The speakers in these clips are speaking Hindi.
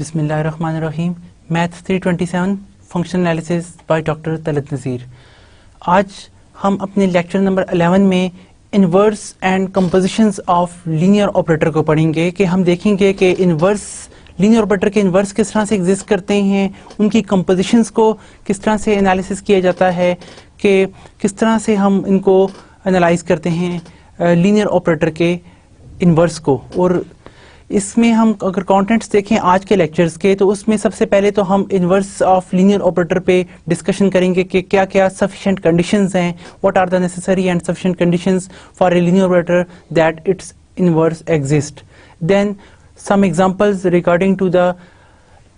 बिस्मिल्लाहिर्रहमानिर्रहीम। Math 327 functional analysis by doctor Talat Nazir. आज हम अपने लेक्चर नंबर 11 में inverse and compositions of linear operator को पढ़ेंगे कि हम देखेंगे कि इन्वर्स लीनियर ऑपरेटर के इन्वर्स किस तरह से एग्जिस्ट करते हैं, उनकी कंपोजिशंस को किस तरह से एनालिसिस किया जाता है, कि किस तरह से हम इनको एनालाइज करते हैं लीनियर ऑपरेटर के इन्वर्स को। और इसमें हम अगर कंटेंट्स देखें आज के लेक्चर्स के, तो उसमें सबसे पहले तो हम इन्वर्स ऑफ लीनियर ऑपरेटर पे डिस्कशन करेंगे कि क्या क्या सफिशिएंट कंडीशंस हैं, what are the necessary and sufficient conditions for a linear operator that its inverse exist. Then some examples regarding to the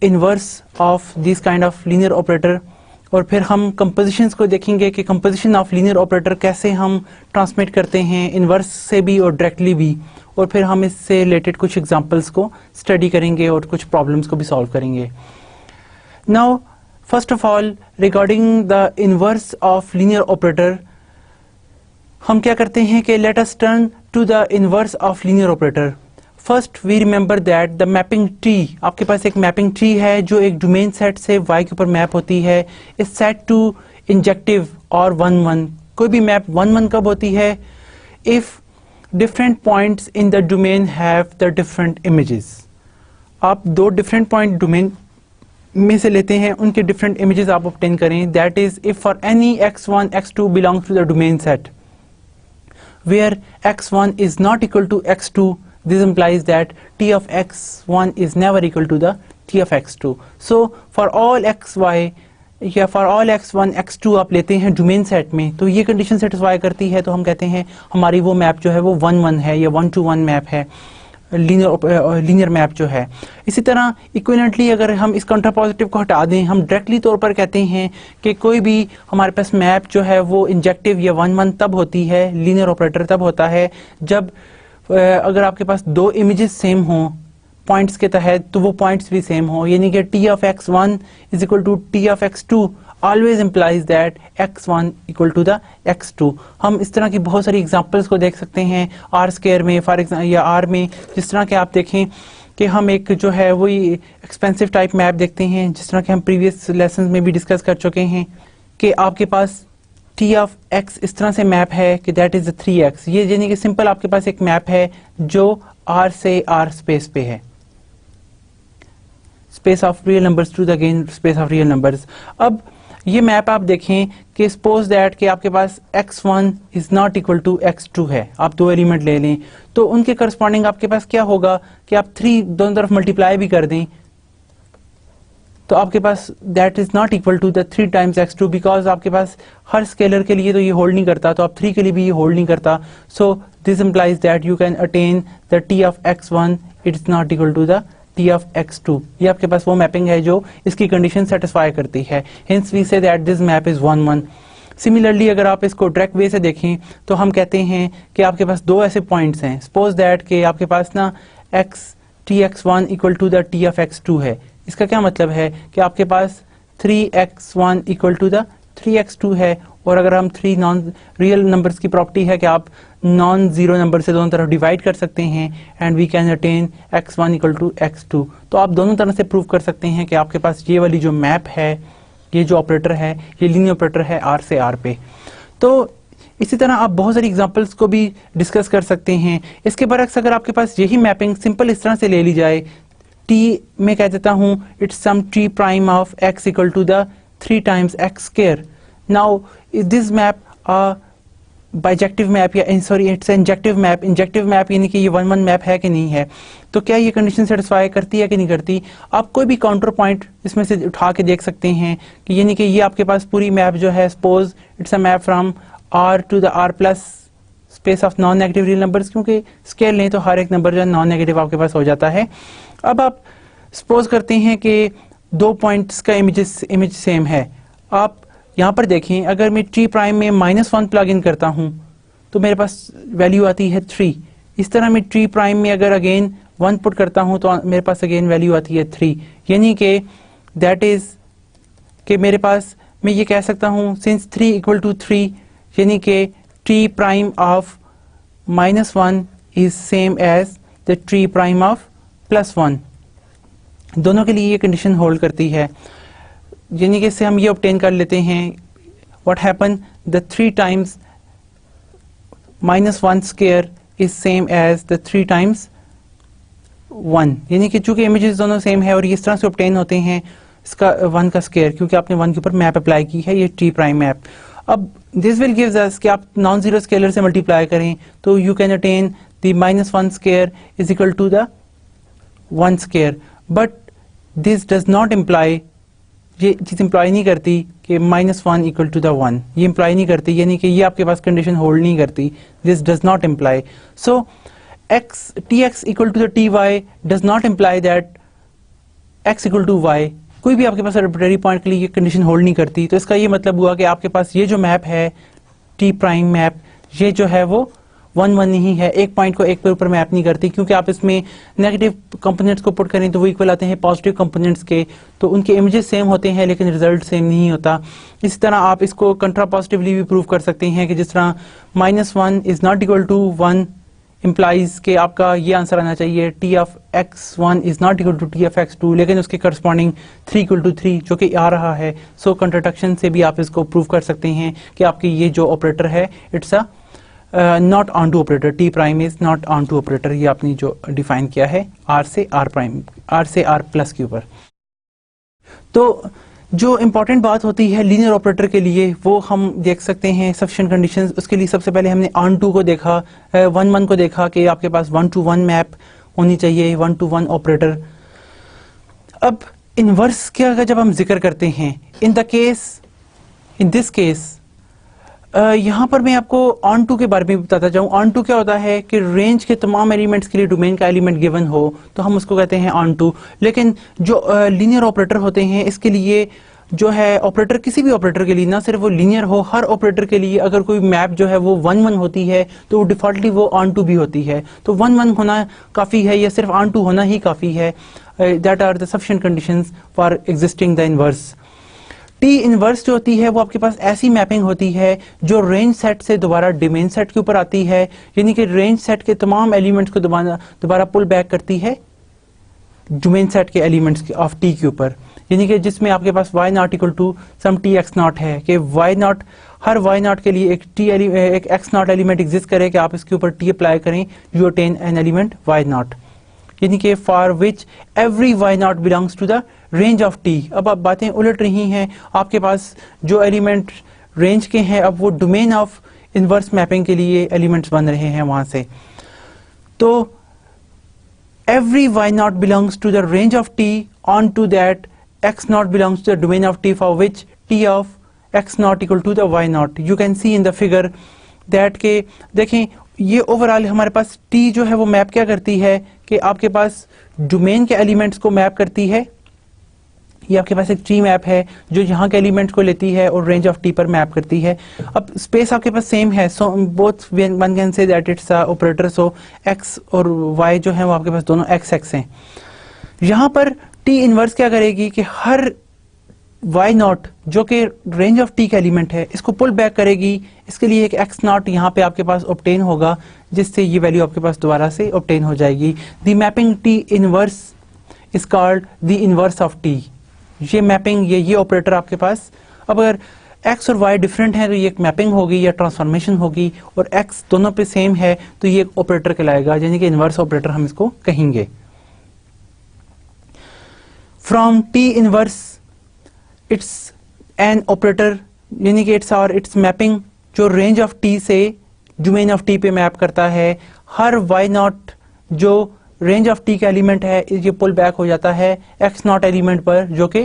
inverse of this kind of linear operator, और फिर हम compositions को देखेंगे कि composition of linear operator कैसे हम ट्रांसमिट करते हैं इन्वर्स से भी और डायरेक्टली भी, और फिर हम इससे रिलेटेड कुछ एग्जांपल्स को स्टडी करेंगे और कुछ प्रॉब्लम्स को भी सॉल्व करेंगे। Now first of all regarding the inverse of linear operator, हम क्या करते हैं कि let us turn to the inverse of linear operator. First we remember that the mapping tree, आपके पास एक मैपिंग ट्री है जो एक डोमेन सेट से y के ऊपर मैप होती है। इस सेट टू इंजेक्टिव और 1 1, कोई भी मैप 1 1 कब होती है? If different points in the domain have the different images. आप दो डिफरेंट पॉइंट डोमेन में से लेते हैं, उनके डिफरेंट इमेजेस आप ऑब्टेन करें। That is if for any x1 x2 belongs to the domain set where x1 is not equal to x2, this implies that t of x1 is never equal to the t of x2. So for all xy या for all x1 x2 आप लेते हैं डोमेन सेट में, तो ये कंडीशन सेटिस्फाई करती है, तो हम कहते हैं हमारी वो मैप जो है वो 1 1 है या 1 to 1 मैप है, लीनियर मैप जो है। इसी तरह इक्विवेलेंटली अगर हम इस कंट्रापोजिटिव को हटा दें, हम डायरेक्टली तौर पर कहते हैं कि कोई भी हमारे पास मैप जो है वो इंजेक्टिव या 1 1 तब होती है, लीनियर ऑपरेटर तब होता है जब अगर आपके पास दो इमेजेस सेम हों पॉइंट्स के तहत, तो वो पॉइंट्स भी सेम हो, यानी कि t of x1 is equal to t of x2 always implies that x1 equal to the x2। हम इस तरह की बहुत सारी एग्जांपल्स को देख सकते हैं आर स्क्वायर में फॉर एग्जाम्पल या आर में। जिस तरह के आप देखें कि हम एक जो है वही एक्सपेंसिव टाइप मैप देखते हैं, जिस तरह के हम प्रीवियस लेसन में भी डिस्कस कर चुके हैं कि आपके पास t of x इस तरह से मैप है कि दैट इज 3x। ये यानी कि सिंपल आपके पास एक मैप है जो R से R स्पेस पे है, space of real numbers to the again space of real numbers. अब ये मैप आप देखें कि सपोज दैट कि आपके पास x1 is not equal to x2 है, आप दो एलिमेंट ले लें, तो उनके करस्पॉन्डिंग आपके पास क्या होगा कि आप 3 दोनों तरफ मल्टीप्लाई भी कर दें, तो आपके पास that is not equal to the 3 times x2, because आपके पास हर स्केलर के लिए तो ये होल्ड नहीं करता, तो आप 3 के लिए भी ये होल्ड नहीं करता। So this implies that you can attain the t of x1 it is not equal to the t of x2। ये आपके पास वो मैपिंग है जो इसकी कंडीशन सेटिस्फाई करती है। Hence we say that this map is 1 1। Similarly अगर आप इसको डायरेक्ट वे से देखें तो हम कहते हैं कि आपके पास दो ऐसे पॉइंट्स हैं, सपोज दैट कि आपके पास ना tx1 equal to the t of x2 है। इसका क्या मतलब है कि आपके पास 3x1 equal to the 3x2 है, और अगर हम 3 नॉन रियल नंबर्स की प्रॉपर्टी है कि आप नॉन जीरो नंबर से दोनों तरफ डिवाइड कर सकते हैं and we can attain x1 equal to x2, तो आप दोनों तरह से प्रूव कर सकते हैं कि आपके पास ये वाली जो मैप है, ये जो ऑपरेटर है, ये लीनियर ऑपरेटर है R से R पे। तो इसी तरह आप बहुत सारी एग्जांपल्स को भी डिस्कस कर सकते हैं। इसके बरक्स अगर आपके पास यही मैपिंग सिंपल इस तरह से ले ली जाए, t में कह देता हूं it's some t prime of x equal to the 3 times x square. Now this map bijective map या sorry it's injective map. Injective map यानी कि ये 1 1 मैप है कि नहीं है, तो क्या ये कंडीशन सेटिस्फाई करती है कि नहीं करती? आप कोई भी काउंटर पॉइंट इसमें से उठा के देख सकते हैं कि यानी कि ये आपके पास पूरी मैप जो है, suppose it's a map from r to the r plus space of non negative real numbers, क्योंकि स्केल लें तो हर एक नंबर जो है नॉन नेगेटिव आपके पास हो जाता है। अब आप सपोज करते हैं कि दो पॉइंट्स का इमेज सेम है। आप यहाँ पर देखें, अगर मैं t प्राइम में -1 प्लग इन करता हूँ तो मेरे पास वैल्यू आती है 3। इस तरह मैं t प्राइम में अगर अगेन 1 पुट करता हूँ तो मेरे पास अगेन वैल्यू आती है 3, यानी कि दैट इज कि मेरे पास मैं ये कह सकता हूँ सिंस 3 इक्वल टू 3, यानी कि t prime of -1 is same as the t prime of +1। दोनों के लिए ये कंडीशन होल्ड करती है, यानी कि इससे हम ये ऑब्टेन कर लेते हैं what happen the 3 times -1 square is same as the 3 times 1, यानी कि चूंकि इमेजेस दोनों सेम है और ये इस तरह से ऑब्टेन होते हैं इसका 1 का स्क्वायर, क्योंकि आपने 1 के ऊपर मैप अप्लाई की है, ये टी प्राइम मैप। अब दिस विल गिव्स अस कि आप नॉन जीरो स्केलर से मल्टीप्लाई करें तो you can attain the -1 square is equal to the 1 square, but this does not imply, ये चीज इंप्लाई नहीं करती कि -1 इक्वल टू द 1, ये इंप्लाई नहीं करती, यानी कि ये आपके पास कंडीशन होल्ड नहीं करती। This does not imply, so tx equal to the ty does not imply that x equal to y। कोई भी आपके पास आर्बिट्रेरी पॉइंट के लिए ये कंडीशन होल्ड नहीं करती। तो इसका ये मतलब हुआ कि आपके पास ये जो मैप है टी प्राइम मैप, ये जो है वो 1 1 नहीं है, एक पॉइंट को एक पे ऊपर मैप नहीं करती, क्योंकि आप इसमें नेगेटिव कंपोनेंट्स को पुट करें तो वो इक्वल आते हैं पॉजिटिव कंपोनेंट्स के, तो उनके इमेजेस सेम होते हैं लेकिन रिजल्ट सेम नहीं होता। इसी तरह आप इसको कंट्रा पॉजिटिवली भी प्रूव कर सकते हैं कि जिस तरह -1 is not equal to 1 implies के आपका ये आंसर आना चाहिए T of x1 is not equal to T of x2, लेकिन उसके करस्पॉन्डिंग 3 इक्वल टू 3 जो कि आ रहा है। सो कंट्राडिक्शन से भी आप इसको प्रूव कर सकते हैं कि आपकी ये जो ऑपरेटर है it's a not onto operator, T prime is not onto operator, ये आपने जो डिफाइन किया है r से r प्राइम, r से r प्लस के ऊपर। तो जो इंपॉर्टेंट बात होती है लीनियर ऑपरेटर के लिए वो हम देख सकते हैं सफिशिएंट कंडीशंस। उसके लिए सबसे पहले हमने ऑन टू को देखा, 1 1 को देखा कि आपके पास 1 to 1 मैप होनी चाहिए, 1 to 1 ऑपरेटर। अब इनवर्स के अगर जब हम जिक्र करते हैं इन दिस केस यहाँ पर मैं आपको ऑन टू के बारे में बताता जाऊँ। ऑन टू क्या होता है कि रेंज के तमाम एलिमेंट्स के लिए डोमेन का एलिमेंट गिवन हो तो हम उसको कहते हैं ऑन टू। लेकिन जो लीनियर ऑपरेटर होते हैं इसके लिए जो है ऑपरेटर, किसी भी ऑपरेटर के लिए, ना सिर्फ वो लीनियर हो, हर ऑपरेटर के लिए अगर कोई मैप जो है वो 1 1 होती है तो वो डिफॉल्टली वो ऑन टू भी होती है। तो 1 1 होना काफ़ी है या सिर्फ ऑन टू होना ही काफ़ी है। That are the sufficient conditions for existing the inverse. T inverse जो होती है वो आपके पास ऐसी मैपिंग होती है जो रेंज सेट से दोबारा डोमेन सेट के ऊपर आती है, यानी कि रेंज सेट के तमाम एलिमेंट्स को दोबारा पुल बैक करती है डोमेन सेट के एलिमेंट्स ऑफ टी के ऊपर, यानी कि जिसमें आपके पास y not equal to some T x not है कि y नॉट, हर y नॉट के लिए एक x नॉट एलिमेंट एग्जिस्ट करे कि आप इसके ऊपर t अप्लाई करें, you attain an element y not, यानी कि for which every y not belongs to the range of t। अब आप बातें उलट रही हैं, आपके पास जो एलिमेंट रेंज के हैं अब वो डोमेन ऑफ इनवर्स मैपिंग के लिए एलिमेंट्स बन रहे हैं वहां से। तो every y naught belongs to the range of t on to that x naught belongs to the domain of t for which t of x naught equal to the y naught। You can see in the figure that के देखें ये ओवरऑल हमारे पास t जो है वो मैप क्या करती है कि आपके पास डोमेन के एलिमेंट्स को मैप करती है। ये आपके पास एक ट्री मैप है जो यहाँ के एलिमेंट्स को लेती है और रेंज ऑफ टी पर मैप करती है। अब स्पेस आपके पास सेम है, so both one can say that it's operator, so x और वाई जो है वो आपके पास दोनों एक्स एक्स हैं। यहाँ पर टी इनवर्स क्या करेगी कि हर वाई नॉट जो कि रेंज ऑफ टी का एलिमेंट है इसको पुल बैक करेगी, इसके लिए एक एक्स नॉट यहाँ पे आपके पास ऑब्टेन होगा जिससे ये वैल्यू आपके पास दोबारा से ऑब्टेन हो जाएगी। The mapping T inverse is called the inverse of T. ये मैपिंग, ये ऑपरेटर आपके पास, अब अगर x और y डिफरेंट है तो ये एक मैपिंग होगी या ट्रांसफॉर्मेशन होगी, और x दोनों पे सेम है तो ये एक ऑपरेटर कहलाएगा, यानी कि इनवर्स ऑपरेटर हम इसको कहेंगे। From t inverse it's an operator, यानी कि इट्स मैपिंग जो रेंज ऑफ t से डोमेन ऑफ t पे मैप करता है। हर y नॉट जो रेंज ऑफ टी का एलिमेंट है ये पुल बैक हो जाता है एक्स नॉट एलिमेंट पर जो कि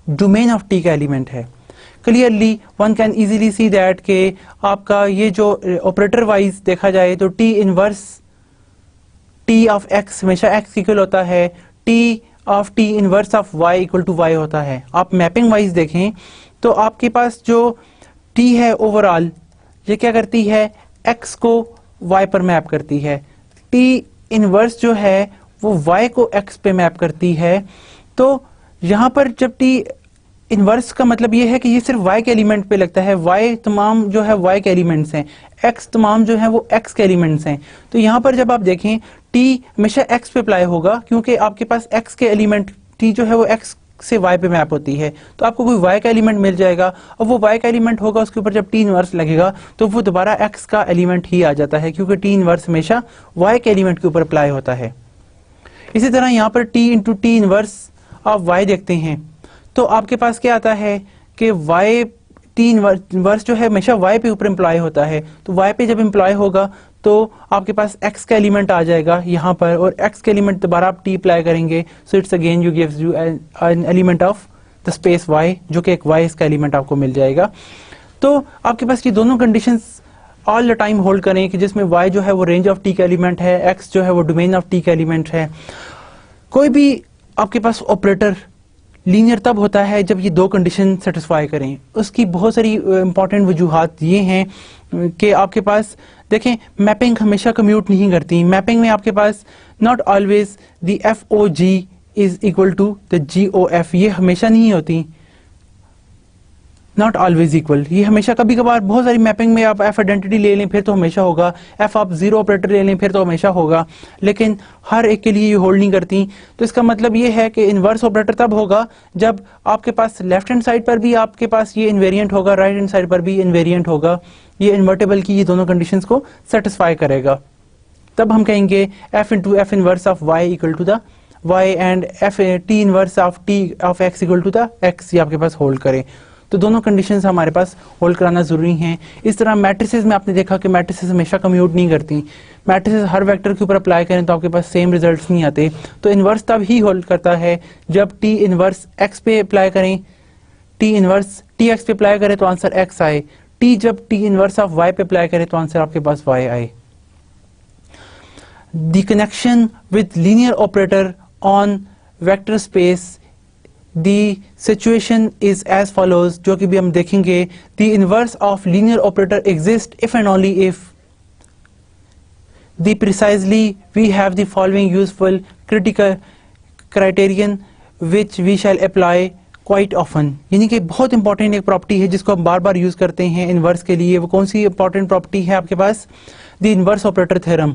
डोमेन ऑफ टी का एलिमेंट है। Clearly one can easily see that के आपका ये जो ऑपरेटर वाइज देखा जाए तो T inverse T of x हमेशा एक्स इक्वल होता है, T of T inverse of y equal to y होता है। आप मैपिंग वाइज देखें तो आपके पास जो टी है ओवरऑल ये क्या करती है, एक्स को वाई पर मैप करती है, टी इनवर्स जो है वो y को x पे मैप करती है। तो यहाँ पर जब t इनवर्स का मतलब ये है कि ये सिर्फ y के एलिमेंट पे लगता है, y तमाम जो है y के एलिमेंट्स हैं, x तमाम जो है वो x के एलिमेंट्स हैं। तो यहाँ पर जब आप देखें t हमेशा x पे अप्लाई होगा क्योंकि आपके पास x के एलिमेंट टी जो है वो एक्स से वाई पे मैप होती है, तो आपको कोई वाई का एलिमेंट मिल जाएगा और वो वाई का एलिमेंट होगा, उसके ऊपर जब टी इनवर्स लगेगा तो वो दोबारा एक्स का एलिमेंट ही आ जाता है, क्योंकि टी इनवर्स हमेशा वाई के एलिमेंट के ऊपर अप्लाई होता है। इसी तरह यहाँ पर टी इंटू टी इनवर्स आप वाई देखते हैं तो आपके पास क्या आता है कि वाई टी इनवर्स जो है हमेशा वाई पे ऊपर इम्प्लॉय होता है, तो वाई पे जब इम्प्लॉय होगा तो आपके पास x का एलिमेंट आ जाएगा यहाँ पर, और x का एलिमेंट दोबारा आप t अप्लाई करेंगे, so it's again you gives you an element of the space y, जो कि एक y इसका एलिमेंट आपको मिल जाएगा। तो आपके पास ये दोनों conditions all the time hold करें कि जिसमें y जो है वो रेंज ऑफ t का एलिमेंट है, x जो है वो डोमेन ऑफ t का एलिमेंट है। कोई भी आपके पास ऑपरेटर लीनियर तब होता है जब ये दो कंडीशन सेटिस्फाई करें। उसकी बहुत सारी इंपॉर्टेंट वजूहात ये हैं कि आपके पास देखें, मैपिंग हमेशा कम्यूट नहीं करती। मैपिंग में आपके पास not always the F O G is equal to the G O F, ये हमेशा नहीं होती, नॉट ऑलवेज इक्वल। ये हमेशा कभी कभार बहुत सारी मैपिंग में आप एफ आइडेंटिटी ले लें फिर तो हमेशा होगा, एफ आप जीरो ऑपरेटर ले लें फिर तो हमेशा होगा, लेकिन हर एक के लिए ये होल्ड नहीं करती। तो इसका मतलब ये है कि इन्वर्स ऑपरेटर तब होगा जब आपके पास लेफ्ट हैंड साइड पर भी आपके पास ये इन्वेरिएंट होगा, राइट हैंड साइड पर भी इन्वेरिएंट होगा, ये इन्वर्टेबल की ये दोनों कंडीशंस को सेटिस्फाई करेगा। तब हम कहेंगे F into F inverse of y equal to the y and F T inverse of T of x equal to the x, ये आपके पास होल्ड करें। तो दोनों कंडीशंस हमारे पास होल्ड कराना जरूरी हैं। इस तरह मैट्रिसेस में आपने देखा कि मैट्रिसेस हमेशा कम्यूट नहीं करती, मैट्रिसेस हर वेक्टर के ऊपर अप्लाई करें तो आपके पास सेम रिजल्ट्स नहीं आते। तो इन्वर्स तब ही होल्ड करता है जब टी इनवर्स एक्स पे अप्लाई करें, टी इनवर्स टी एक्स पे अप्लाई करें तो आंसर एक्स आए, टी जब टी इनवर्स ऑफ वाई पे अप्लाई करें तो आंसर आपके पास वाई आए। The connection with linear operator on vector space, the situation is as follows, जो कि भी हम देखेंगे। the inverse of linear operator exists if and only if the precisely we have the following useful critical criterion which we shall apply quite often। यानी कि बहुत इंपॉर्टेंट एक प्रॉपर्टी है जिसको हम बार बार यूज करते हैं इनवर्स के लिए। वो कौन सी इंपॉर्टेंट प्रॉपर्टी है आपके पास? the inverse operator theorem।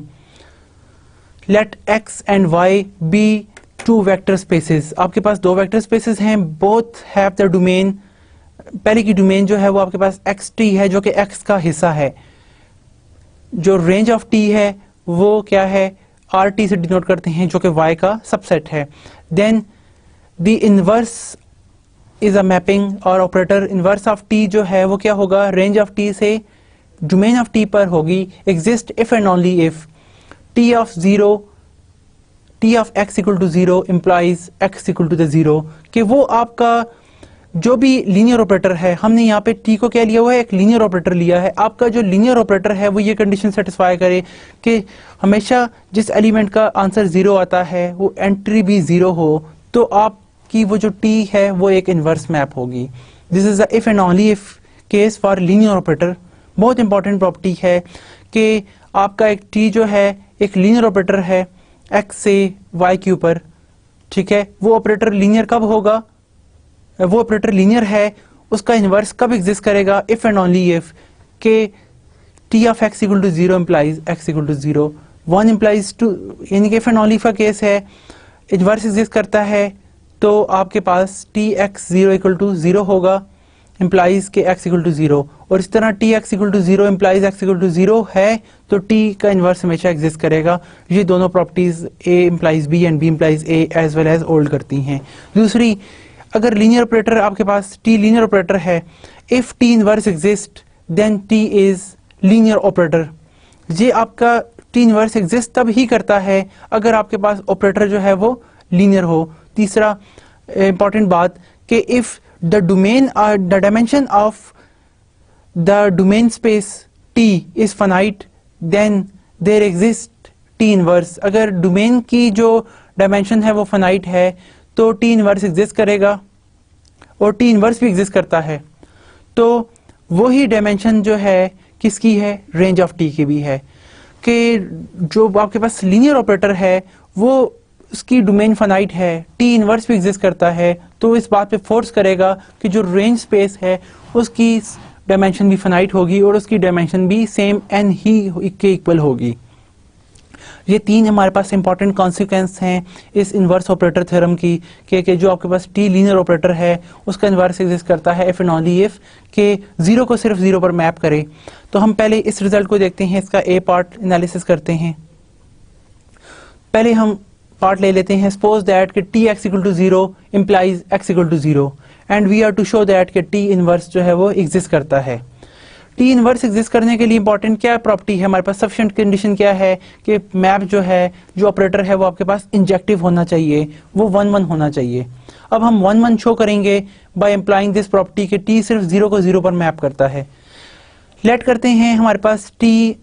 let x and y be two vector spaces, आपके पास दो वेक्टर स्पेसेस हैं, बोथ हैव द डोमेन। पहले की डोमेन जो है वो आपके पास एक्स टी है जो कि एक्स का हिस्सा है, जो रेंज ऑफ टी है वो क्या है, आर टी से डिनोट करते हैं जो कि वाई का सबसेट है। Then the inverse is a mapping और ऑपरेटर इनवर्स ऑफ टी जो है वो क्या होगा, रेंज ऑफ टी से डोमेन ऑफ टी पर होगी, exist if and only if T of zero T of x equal to zero implies x equal to the zero, कि वो आपका जो भी लीनियर ऑपरेटर है, हमने यहाँ पे टी को क्या लिया हुआ है, एक लीनियर ऑपरेटर लिया है। आपका जो लीनियर ऑपरेटर है वो ये कंडीशन सेटिस्फाई करे कि हमेशा जिस एलिमेंट का आंसर जीरो आता है वो एंट्री भी जीरो हो, तो आपकी वो जो टी है वो एक इनवर्स मैप होगी। This is the if and only if case for linear operator. बहुत इंपॉर्टेंट प्रॉपर्टी है कि आपका एक टी जो है एक लीनियर ऑपरेटर है x से y के ऊपर, ठीक है। वो ऑपरेटर लीनियर कब होगा, वो ऑपरेटर लीनियर है, उसका इनवर्स कब एग्जिस्ट करेगा, इफ एंड ओनली इफ के t of x equal to zero implies x equal to zero, one implies two, यानी कि इफ एंड ओनली का केस है, इनवर्स एग्जिस्ट करता है तो आपके पास T X zero equal to zero होगा, इम्प्लाइज के x इक्वल टू जीरो, और इस तरह T x equal to zero implies x equal to zero है तो t का इन्वर्स हमेशा एग्जिस्ट करेगा। ये दोनों properties a implies b and b implies a as well as hold करती हैं। दूसरी, अगर लीनियर ऑपरेटर आपके पास t लीनियर ऑपरेटर है, if t inverse exist then t is linear operator. ये आपका t इन्वर्स एग्जिस्ट तब ही करता है अगर आपके पास ऑपरेटर जो है वो लीनियर हो। तीसरा इंपॉर्टेंट बात कि if the domain or the dimension of the domain space T is finite then there exists T inverse। अगर डोमेन की जो डायमेंशन है वो फाइनाइट है तो T इनवर्स एग्जिस्ट करेगा, और T इनवर्स भी एग्जिस्ट करता है, तो वही डायमेंशन जो है किसकी है, रेंज ऑफ T की भी है। कि जो आपके पास लीनियर ऑपरेटर है वो उसकी डोमेन फाइनाइट है, टी इनवर्स भी एग्जिस्ट करता है, तो इस बात पे फोर्स करेगा कि जो रेंज स्पेस है उसकी डायमेंशन भी फाइनाइट होगी और उसकी डायमेंशन भी सेम n ही के इक्वल होगी। ये तीन हमारे पास इंपॉर्टेंट कॉन्सिक्वेंस हैं इस इन्वर्स ऑपरेटर थ्योरम की कि जो आपके पास टी लीनियर ऑपरेटर है उसका इन्वर्स एग्जिस्ट करता है इफ एंड ओनली इफ के जीरो को सिर्फ जीरो पर मैप करे। तो हम पहले इस रिजल्ट को देखते हैं, इसका ए पार्ट एनालिसिस करते हैं। पहले हम पार्ट ले लेते हैं, सपोज दैट कि T x equal to zero implies x equal to zero and we are to show that कि टी इनवर्स जो है वो एग्जिस्ट करता है। टी इनवर्स एग्जिस्ट करने के लिए इंपॉर्टेंट क्या प्रॉपर्टी है हमारे पास, सफिशिएंट कंडीशन क्या है कि मैप जो है जो ऑपरेटर है वो आपके पास इंजेक्टिव होना चाहिए, वो 1 1 होना चाहिए। अब हम 1 1 शो करेंगे बाय एम्प्लॉइंग दिस प्रॉपर्टी कि टी सिर्फ जीरो को जीरो पर मैप करता है। लेट करते हैं हमारे पास T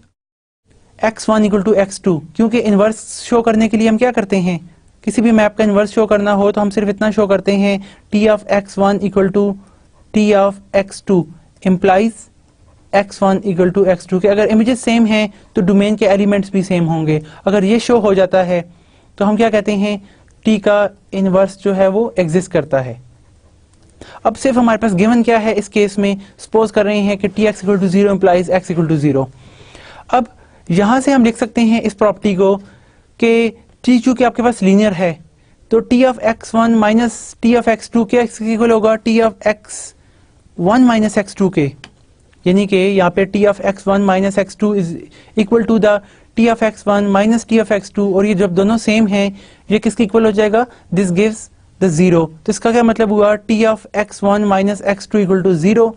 x1 equal to x2, क्योंकि इनवर्स शो करने के लिए हम क्या करते हैं, किसी भी मैप का इनवर्स शो करना हो तो हम सिर्फ इतना शो करते हैं t of x1 equal to t of x2 implies x1 equal to x2 के अगर इमेजेस सेम हैं तो डोमेन के एलिमेंट्स भी सेम होंगे। अगर ये शो हो जाता है तो हम क्या कहते हैं, t का इनवर्स जो है वो एग्जिस्ट करता है। अब सिर्फ हमारे पास गिवन क्या है इस केस में, सपोज कर रहे हैं कि tx equal to zero implies x equal to zero. अब यहां से हम लिख सकते हैं इस प्रॉपर्टी को कि t चूंकि आपके पास लीनियर है तो t of x1 minus t of x2 के x इक्वल होगा t of x1 minus x2 के, यानी कि यहाँ पे t of x1 minus x2 is equal to the t of x1 minus t of x2, और ये जब दोनों सेम हैं ये किसके इक्वल हो जाएगा, दिस गिव्स द जीरो। तो इसका क्या मतलब हुआ, t of x1 minus x2 equal to zero.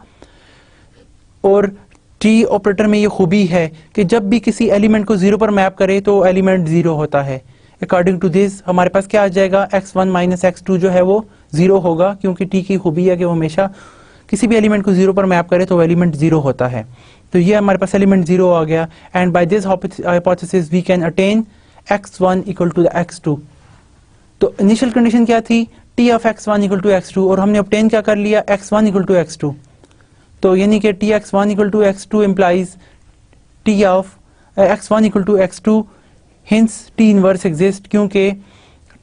और टी ऑपरेटर में ये खूबी है कि जब भी किसी एलिमेंट को जीरो पर मैप करे तो एलिमेंट जीरो होता है। अकॉर्डिंग टू दिस हमारे पास क्या आ जाएगा, x1 माइनस x2 जो है वो जीरो होगा, क्योंकि टी की खूबी है कि वो हमेशा किसी भी एलिमेंट को जीरो पर मैप करे तो एलिमेंट जीरो होता है। तो ये हमारे पास एलिमेंट जीरो आ गया and by this hypothesis we can attain x1 equal to x2। तो इनिशियल कंडीशन क्या थी, t of x1 equal to x2, और हमने ऑब्टेन क्या कर लिया, x1 इक्वल टू x2। तो यानी कि tx1 equal to x2 implies t of x1 equal to x2, hence t inverse exist, क्योंकि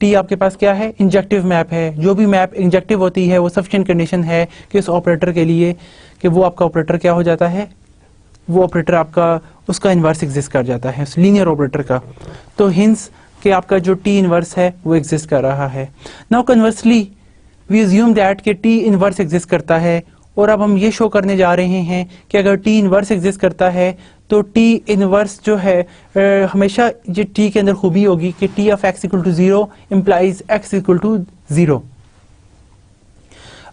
t आपके पास क्या है, इंजेक्टिव मैप है। जो भी मैप इंजेक्टिव होती है वो सफिशिएंट कंडीशन है कि उस ऑपरेटर के लिए कि वो आपका ऑपरेटर क्या हो जाता है, वो ऑपरेटर आपका उसका इनवर्स एग्जिस्ट कर जाता है, उस लीनियर ऑपरेटर का। तो हिंस कि आपका जो t इनवर्स है वो एग्जिस्ट कर रहा है। Now conversely we assume that कि t इनवर्स एग्जिस्ट करता है, और अब हम ये शो करने जा रहे हैं कि अगर t इनवर्स एग्जिस्ट करता है तो t इनवर्स जो है हमेशा ये t के अंदर खूबी होगी कि t of x equal to zero implies x equal to zero.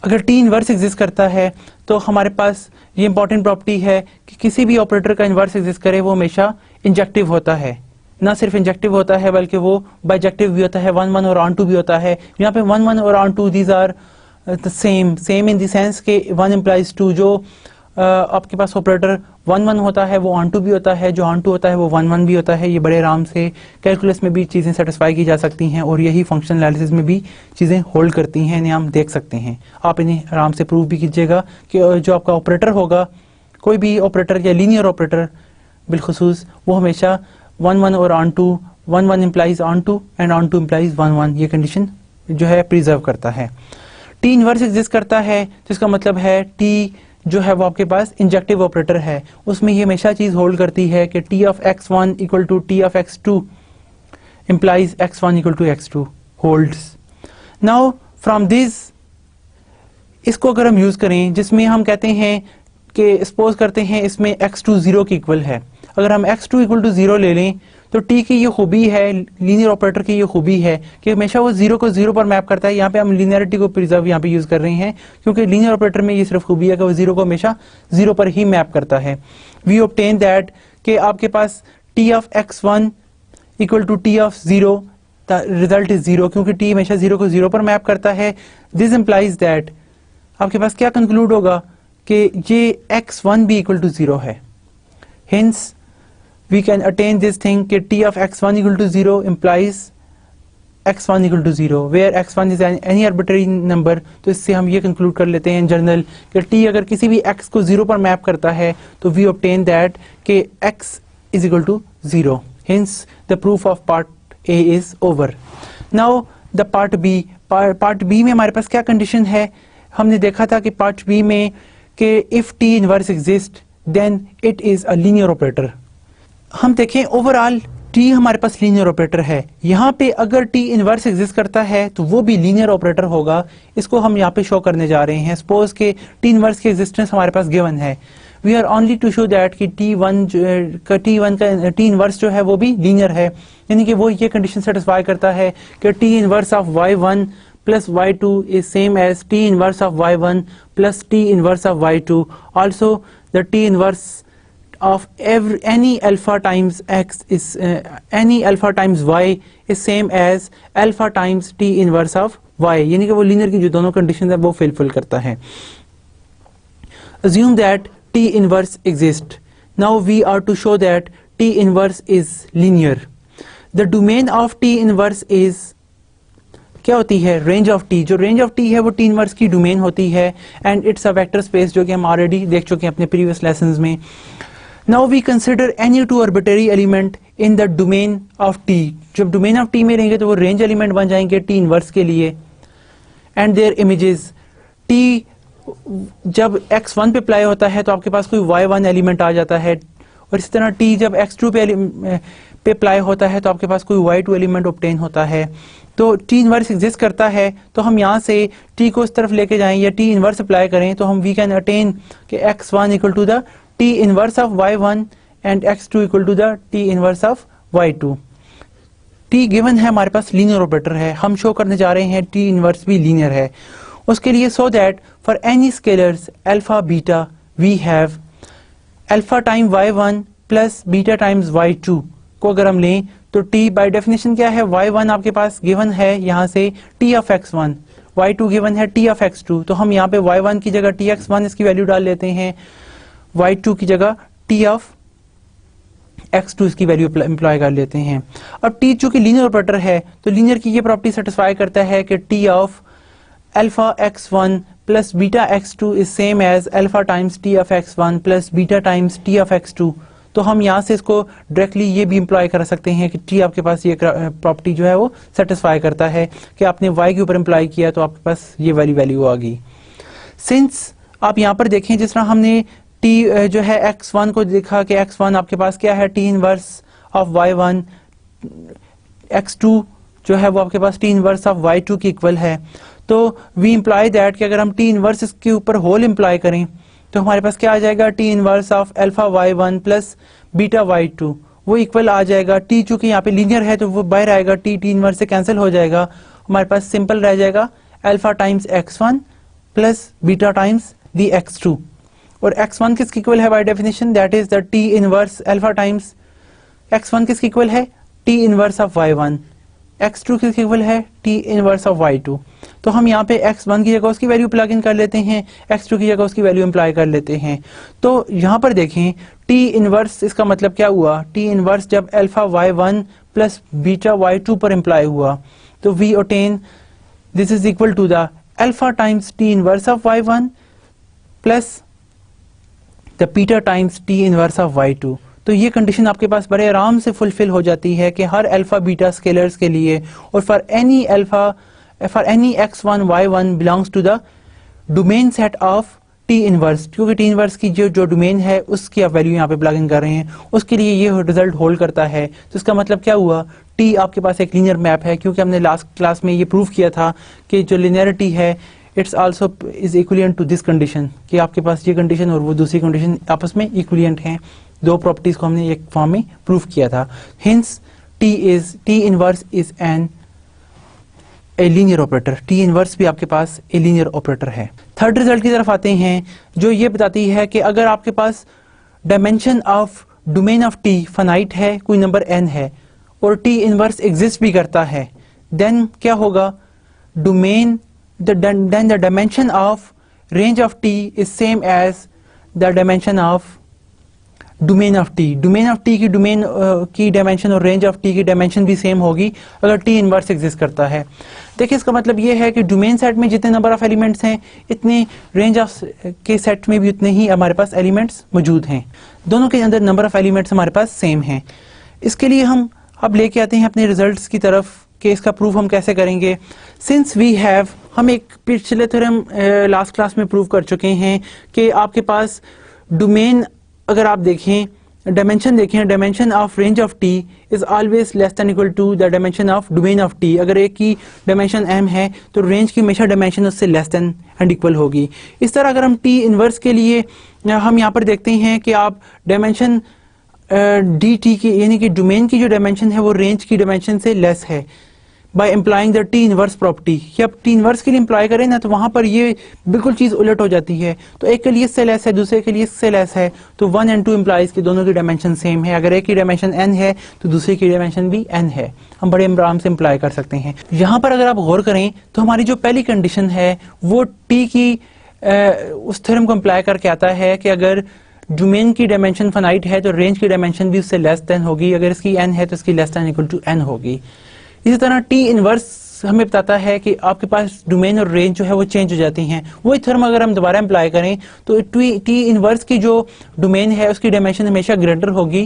अगर t इनवर्स एग्जिस्ट करता है तो हमारे पास ये इंपॉर्टेंट प्रॉपर्टी है कि किसी भी ऑपरेटर का इनवर्स एग्जिस्ट करे वो हमेशा इंजेक्टिव होता है। ना सिर्फ इंजेक्टिव होता है बल्कि वो बाइजेक्टिव भी होता है, 1 1 और ऑन टू भी होता है। यहाँ पे 1 1 और onto these are the same in the sense के 1 इम्प्लाइज 2। जो आपके पास ऑपरेटर 1 1 होता है वो ऑन टू भी होता है, जो ऑन टू होता है वो 1 1 भी होता है। ये बड़े आराम से कैलकुलस में भी चीज़ें सेटिस्फाई की जा सकती हैं और यही फंक्शनल एनालिसिस में भी चीज़ें होल्ड करती हैं, इन्हें हम देख सकते हैं। आप इन्हें आराम से प्रूव भी कीजिएगा कि जो आपका ऑपरेटर होगा, कोई भी ऑपरेटर या लीनियर ऑपरेटर बिलखुसूस, वो हमेशा 1 1 और onto, 1 1 implies onto and onto implies 1 1, ये कंडीशन जो है प्रिजर्व करता है। टी इनवर्स एग्जिस्ट करता है जिसका मतलब है टी जो है वो आपके पास इंजेक्टिव ऑपरेटर है, उसमें ये हमेशा चीज होल्ड करती है कि T of x1 equal to T of x2 implies x1 equal to x2 holds. Now from this, इसको अगर हम यूज करें जिसमें हम कहते हैं कि सपोज करते हैं इसमें x2 जीरो की इक्वल है, अगर हम x2 इक्वल टू जीरो ले लें तो t की ये खूबी है, लीनियर ऑपरेटर की ये खूबी है कि हमेशा वो जीरो को जीरो पर मैप करता है। यहाँ पे हम लीनियरिटी को प्रिजर्व यहाँ पे यूज कर रहे हैं क्योंकि लीनियर ऑपरेटर में ये सिर्फ खूबी है कि वो जीरो को हमेशा जीरो पर ही मैप करता है। वी ऑब्टेन दैट कि आपके पास t of x1 equal to T of zero, the result is zero, क्योंकि t हमेशा जीरो को जीरो पर मैप करता है। दिस इम्प्लाइज दैट आपके पास क्या कंक्लूड होगा कि ये x1 भी इक्वल टू जीरो है। Hints we can attain this thing कि t of x1 equal to 0 implies x1 equal to 0 where x1 is any arbitrary number। तो इससे हम ये conclude कर लेते हैं in general कि t अगर किसी भी x को 0 पर मैप करता है तो we obtain that कि x is equal to 0। hence the proof of part A is over। now the part B, part B में हमारे पास क्या condition है, हमने देखा था कि part B में कि if t inverse exists then it is a linear operator। हम देखें ओवरऑल टी हमारे पास लीनियर ऑपरेटर है, यहाँ पे अगर टी इनवर्स एग्जिस्ट करता है तो वो भी लीनियर ऑपरेटर होगा। इसको हम यहाँ पे शो करने जा रहे हैं। सपोज के टी इनवर्स की एग्जिस्टेंस हमारे पास गिवन है, we are only to show that कि टी1 का टी इनवर्स जो है वो भी लीनियर है, यानी कि वो ये कंडीशन सेटिस्फाई करता है कि T inverse of y1 plus y2 is same as t inverse of y1 plus t inverse of y2. Also, the t inverse of any alpha times x is any alpha times y is same as alpha times t inverse of y. यानी कि वो लीनियर की जो दोनों कंडीशन है वो फुलफिल करता है। Assume that t inverse exists. Now we are to show that t inverse is linear. The domain of t inverse is क्या होती है, रेंज ऑफ टी। जो रेंज ऑफ टी है वो टी इनवर्स की डोमेन होती है and it's a vector space, जो कि हम ऑलरेडी देख चुके हैं अपने प्रीवियस लेसन्स में। Now we consider any two arbitrary element in the domain of T. जब डोमेन ऑफ टी में रहेंगे तो वो रेंज एलिमेंट बन जाएंगे टी इनवर्स के लिए एंड देयर इमेजेस। टी जब x1 पे अप्लाई होता है तो आपके पास कोई y1 एलिमेंट आ जाता है, और इसी तरह टी जब x2 पे अप्लाई होता है तो आपके पास कोई y2 एलिमेंट ऑब्टेन होता है। तो टी इनवर्स एग्जिस्ट करता है तो हम यहाँ से टी को इस तरफ लेके जाएं या टी इनवर्स अप्लाई करें तो हम वी कैन अटेन कि x1 equal to the T inverse of y1 and x2 equal to the T inverse of y2। T given है, हमारे पास लीनियर ऑपरेटर है, हम शो करने जा रहे हैं टी इनवर्स भी लीनियर है। उसके लिए so that for any scalars alpha beta V have alpha time y1 plus beta times y2 को अगर हम लें तो t बाय डेफिनेशन क्या है, y1 आपके पास गिवन है यहाँ से t of x1, y2 given है t ऑफ x2। तो हम यहाँ पे y1 की जगह tx1 इसकी वैल्यू डाल लेते हैं, y2 की जगह t ऑफ x2 इसकी वैल्यू एम्प्लॉय कर लेते हैं। अब t चूंकि लीनियर ऑपरेटर है तो लीनियर की ये प्रॉपर्टी सेटिस्फाई करता है कि t of alpha x1 plus beta x2 is same as alpha times t of x1 plus beta times t of x2। तो हम यहाँ से इसको डायरेक्टली ये भी इम्प्लॉय कर सकते हैं कि टी आपके पास ये प्रॉपर्टी जो है वो सेटिस्फाई करता है कि आपने y के ऊपर इम्प्लॉय किया तो आपके पास ये वाली वैल्यू आ गई। सिंस आप यहाँ पर देखें जिस तरह हमने t जो है x1 को देखा कि x1 आपके पास क्या है, T inverse of y1, x2 जो है वो आपके पास टी इनवर्स ऑफ y2 की इक्वल है। तो वी इम्प्लॉय दैट कि अगर हम टी इनवर्स इसके ऊपर होल इम्प्लॉय करें तो हमारे पास क्या आ जाएगा, T inverse of alpha y1 plus beta y2 वो इक्वल आ जाएगा। टी चूंकि यहाँ पे लीनियर है तो वो बाहर आएगा, टी इनवर्स से कैंसिल हो जाएगा, हमारे पास सिंपल रह जाएगा alpha times x1 plus beta times the x2। और x1 किसकी इक्वल है by definition, that is the T inverse alpha times x1 किसकी इक्वल है, T inverse of y1, x2 किसकी इक्वल है, टी इनवर्स ऑफ y2। तो हम यहाँ पे x1 की जगह उसकी वैल्यू प्लग इन कर लेते हैं, x2 की जगह उसकी वैल्यू इम्प्लाई कर लेते हैं। तो यहाँ पर देखें t इनवर्स, इसका मतलब क्या हुआ, t इनवर्स जब alpha y1 plus beta y2 पर इम्प्लाई हुआ तो we obtain this is equal to the alpha times t inverse of y1 plus the beta times t inverse of y2। तो ये कंडीशन आपके पास बड़े आराम से फुलफिल हो जाती है कि हर अल्फा बीटा स्केलर्स के लिए और for any x1 y1 belongs to the domain set of T inverse, क्योंकि टी इनवर्स की जो डोमेन है उसकी आप वैल्यू यहाँ पे प्लग इन कर रहे हैं, उसके लिए ये रिजल्ट होल्ड करता है। तो इसका मतलब क्या हुआ, टी आपके पास एक लीनियर मैप है, क्योंकि हमने लास्ट क्लास में ये प्रूव किया था कि जो लिनियरिटी है it's also is equivalent to this condition, कि आपके पास ये कंडीशन और वो दूसरी कंडीशन आपस में इक्विवेलेंट हैं। दो प्रॉपर्टीज को हमने एक फॉर्म में प्रूव किया था। Hence T inverse is an a linear operator, T inverse भी आपके पास ए लीनियर ऑपरेटर है। थर्ड रिजल्ट की तरफ आते हैं जो ये बताती है कि अगर आपके पास dimension of domain of T finite है, कोई नंबर n है और टी इनवर्स एग्जिस्ट भी करता है, देन क्या होगा, domain then the dimension of range of T is same as the dimension of domain of T. Domain of T की डायमेंशन और रेंज ऑफ टी की डायमेंशन भी सेम होगी अगर टी इनवर्स एग्जिस्ट करता है। देखिए इसका मतलब ये है कि डोमेन सेट में जितने नंबर ऑफ एलिमेंट्स हैं इतने रेंज ऑफ के सेट में भी उतने ही हमारे पास एलिमेंट्स मौजूद हैं, दोनों के अंदर नंबर ऑफ एलिमेंट्स हमारे पास सेम हैं। इसके लिए हम अब लेके आते हैं अपने रिजल्ट्स की तरफ कि इसका प्रूफ हम कैसे करेंगे। सिंस वी हैव, हम एक पिछले थ्योरम लास्ट क्लास में प्रूव कर चुके हैं कि आपके पास डोमेन, अगर आप देखें डायमेंशन देखें, dimension of range of T is always less than equal to the dimension of domain of T. अगर एक की डायमेंशन m है तो रेंज की हमेशा डायमेंशन उससे लेस देन एंड इक्वल होगी। इस तरह अगर हम टी इनवर्स के लिए हम यहाँ पर देखते हैं कि आप डायमेंशन डी टी की यानी कि डोमेन की जो डायमेंशन है वो रेंज की डायमेंशन से लेस है by employing the T inverse property. कि आप टी इनवर्स के लिए इम्प्लॉय करें ना तो वहाँ पर ये बिल्कुल चीज़ उलट हो जाती है। तो एक के लिए इससे लेस है, दूसरे के लिए इससे लेस है, तो 1 और 2 इम्प्लाइज कि दोनों की डायमेंशन सेम है। अगर एक की डायमेंशन n है तो दूसरे की डायमेंशन भी n है, हम बड़े आराम से इम्प्लॉय कर सकते हैं। यहाँ पर अगर आप गौर करें तो हमारी जो पहली कंडीशन है वो टी की उस थ्योरम को इम्प्लॉय करके आता है कि अगर डोमेन की डायमेंशन फाइनाइट है तो रेंज की डायमेंशन भी उससे लेस देन होगी, अगर इसकी n है तो इसकी less than equal to n होगी। इसी तरह टी इनवर्स हमें बताता है कि आपके पास डोमेन और रेंज जो है वो चेंज हो जाती हैं। वही थ्योरम अगर हम दोबारा अप्लाई करें तो टी इनवर्स की जो डोमेन है उसकी डायमेंशन हमेशा ग्रेटर होगी,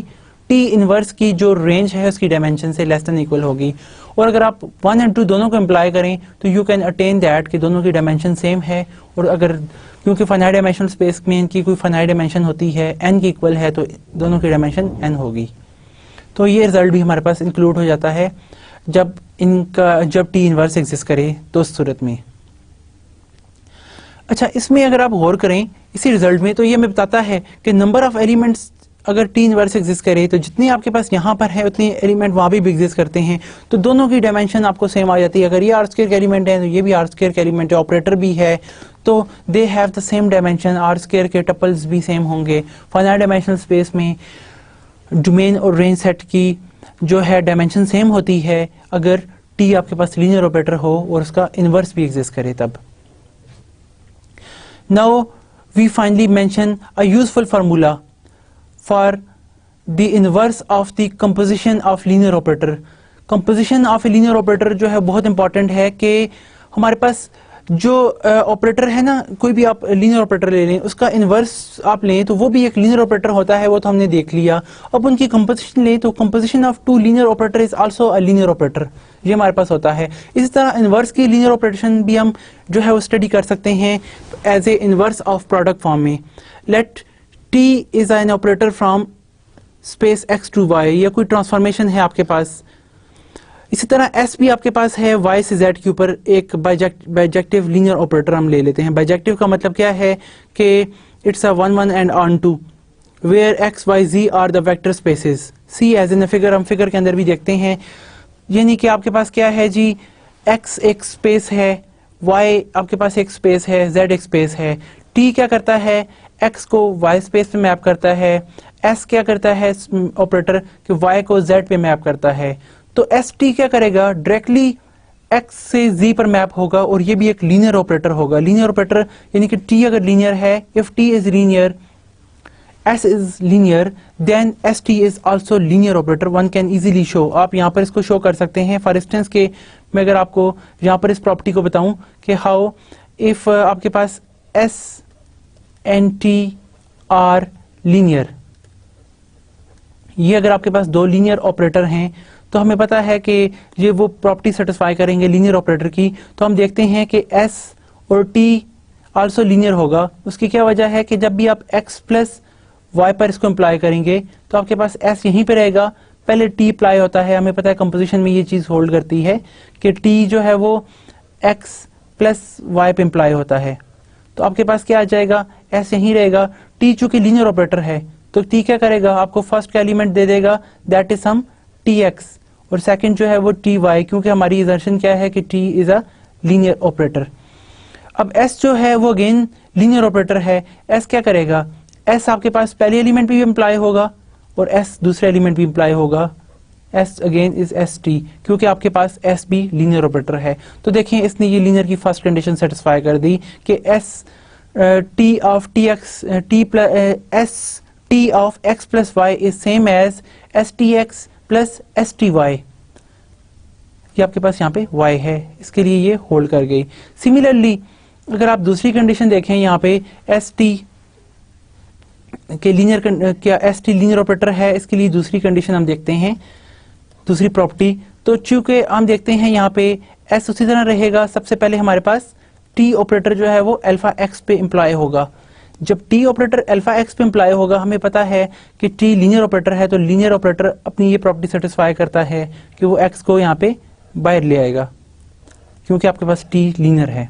टी इनवर्स की जो रेंज है उसकी डायमेंशन से लेस देन इक्वल होगी। और अगर आप 1 और 2 दोनों को अप्लाई करें तो यू कैन अटेन दैट कि दोनों की डायमेंशन सेम है। और अगर क्योंकि फाइनाइट डायमेंशनल स्पेस में इनकी कोई फाइनाइट डायमेंशन होती है, n की इक्वल है, तो दोनों की डायमेंशन n होगी। तो ये रिजल्ट भी हमारे पास इंक्लूड हो जाता है जब टी इनवर्स एग्जिस्ट करे तो उस सूरत में। अच्छा, इसमें अगर आप गौर करें इसी रिजल्ट में तो ये हमें बताता है कि नंबर ऑफ एलिमेंट्स अगर टी इनवर्स एग्जिस्ट करे तो जितने आपके पास यहाँ पर है उतने एलिमेंट वहाँ भी एग्जिस्ट करते हैं, तो दोनों की डायमेंशन आपको सेम आ जाती है। अगर ये आर स्क्वायर के एलिमेंट है तो ये भी आर स्क्वायर के एलिमेंट है, ऑपरेटर भी है, तो they have the same dimension, R square के टपल्स भी सेम होंगे। फाइनाइट डायमेंशनल स्पेस में डोमेन और रेंज सेट की जो है डायमेंशन सेम होती है अगर टी आपके पास लीनियर ऑपरेटर हो और उसका इनवर्स भी एग्जिस्ट करे तब। Now we finally mention a useful formula for the inverse of the composition of linear operator. Composition of a linear operator जो है बहुत इंपॉर्टेंट है कि हमारे पास जो ऑपरेटर है ना, कोई भी आप लीनियर ऑपरेटर ले लें उसका इनवर्स आप लें तो वो भी एक लीनियर ऑपरेटर होता है, वो तो हमने देख लिया। अब उनकी कंपोजिशन लें तो composition of 2 linear operator is also a linear operator, ये हमारे पास होता है। इसी तरह इनवर्स की लीनियर ऑपरेशन भी हम जो है वो स्टडी कर सकते हैं as a inverse of product form में। Let T is an operator from space x to y, या कोई ट्रांसफॉर्मेशन है आपके पास। इसी तरह s भी आपके पास है y से z के ऊपर एक बाइजेक्टिव लीनियर ऑपरेटर हम ले लेते हैं। बाइजेक्टिव का मतलब क्या है कि it's a 1 1 and on 2 where x y z are the vector spaces. See as in figure, हम फिगर के अंदर भी देखते हैं, यानी कि आपके पास क्या है जी, x एक स्पेस है, y आपके पास एक स्पेस है, z एक स्पेस है। t क्या करता है, x को y स्पेस पे मैप करता है, s क्या करता है ऑपरेटर कि y को z पे मैप करता है। तो एस टी क्या करेगा, डायरेक्टली x से z पर मैप होगा और ये भी एक लीनियर ऑपरेटर होगा। लीनियर ऑपरेटर यानी कि t अगर लीनियर है, if t is linear, s is linear, then st is also linear operator. One can easily show, आप यहाँ पर इसको शो कर सकते हैं। फॉर इंस्टेंस के मैं अगर आपको यहाँ पर इस प्रॉपर्टी को बताऊं कि हाउ इफ आपके पास s and t are linear, ये अगर आपके पास 2 लीनियर ऑपरेटर हैं तो हमें पता है कि ये वो प्रॉपर्टी सेटिस्फाई करेंगे लीनियर ऑपरेटर की। तो हम देखते हैं कि s और t आल्सो लीनियर होगा। उसकी क्या वजह है कि जब भी आप x प्लस y पर इसको अप्लाई करेंगे तो आपके पास s यहीं पे रहेगा, पहले t अप्लाई होता है। हमें पता है कंपोजिशन में ये चीज़ होल्ड करती है कि t जो है वो x प्लस y पे अप्लाई होता है। तो आपके पास क्या आ जाएगा, s यहीं रहेगा। t चूंकि लीनियर ऑपरेटर है तो t क्या करेगा, आपको फर्स्ट का एलिमेंट दे देगा, दैट इज सम tx, और सेकंड जो है वो ty, क्योंकि हमारी असर्शन क्या है कि t is a linear operator. अब s जो है वो अगेन लीनियर ऑपरेटर है। s क्या करेगा, s आपके पास पहले एलिमेंट भी इम्प्लाई होगा और s दूसरे एलिमेंट भी इम्प्लाई होगा। s अगेन इज st, क्योंकि आपके पास s भी लीनियर ऑपरेटर है। तो देखें इसने ये लीनियर की फर्स्ट कंडीशन सेटिस्फाई कर दी कि s t of tx t plus s t of x plus y is same as stx plus sty। ये आपके पास यहाँ पे y है, इसके लिए ये होल्ड कर गई। सिमिलरली अगर आप दूसरी कंडीशन देखें यहाँ पे st के लीनियर, क्या st लीनियर ऑपरेटर है, इसके लिए दूसरी कंडीशन हम देखते हैं, दूसरी प्रॉपर्टी। तो चूंकि हम देखते हैं यहाँ पे s उसी तरह रहेगा, सबसे पहले हमारे पास t ऑपरेटर जो है वो अल्फा x पे इम्प्लॉय होगा, जब टी ऑपरेटर अल्फा एक्स पे इम्प्लाई होगा, हमें पता है कि टी लीनियर ऑपरेटर है, तो लीनियर ऑपरेटर अपनी ये प्रॉपर्टी सेटिस्फाई करता है कि वो एक्स को यहाँ पे बाहर ले आएगा, क्योंकि आपके पास टी लीनियर है।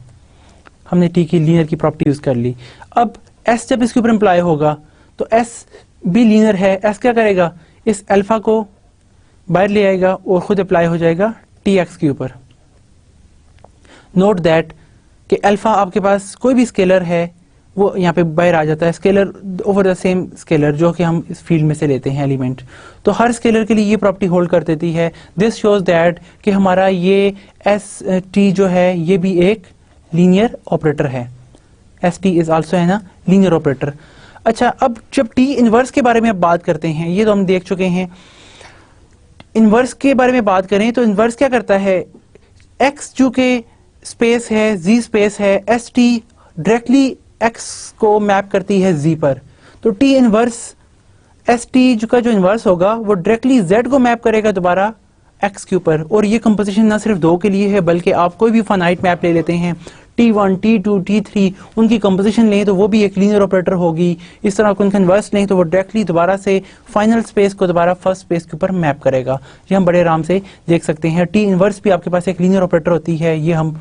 हमने टी की लीनियर की प्रॉपर्टी यूज कर ली। अब एस जब इसके ऊपर इम्प्लाई होगा तो एस भी लीनियर है, एस क्या करेगा, इस अल्फा को बाहर ले आएगा और खुद अप्लाई हो जाएगा टी एक्स के ऊपर। नोट दैट कि अल्फा आपके पास कोई भी स्केलर है वो यहाँ पे बाहर आ जाता है, scalar over the same scalar जो कि हम इस फील्ड में से लेते हैं एलिमेंट, तो हर स्केलर के लिए ये प्रॉपर्टी होल्ड कर देती है। दिस शोज दैट कि हमारा ये एस टी जो है ये भी एक लीनियर ऑपरेटर है। एस टी इज ऑल्सो है ना लीनियर ऑपरेटर। अच्छा, अब जब टी इनवर्स के बारे में बात करते हैं, ये तो हम देख चुके हैं। इनवर्स के बारे में बात करें तो इनवर्स क्या करता है, एक्स जो कि स्पेस है, जी स्पेस है, एस टी डायरेक्टली एक्स को मैप करती है जी पर, तो टी इनवर्स एस टी का जो इनवर्स होगा वो डायरेक्टली जेड को मैप करेगा दोबारा एक्स के ऊपर। और ये कंपोजिशन ना सिर्फ दो के लिए है, बल्कि आप कोई भी फाइनाइट मैप ले लेते हैं, T1, T2, T3, उनकी कंपोजिशन लें तो वो भी एक लीनियर ऑपरेटर होगी। इस तरह उनका इनवर्स लें तो वो डायरेक्टली दोबारा से फाइनल स्पेस को दोबारा फर्स्ट स्पेस के ऊपर मैप करेगा। ये हम बड़े आराम से देख सकते हैं। टी इनवर्स भी आपके पास एक लीनियर ऑपरेटर होती है, ये हम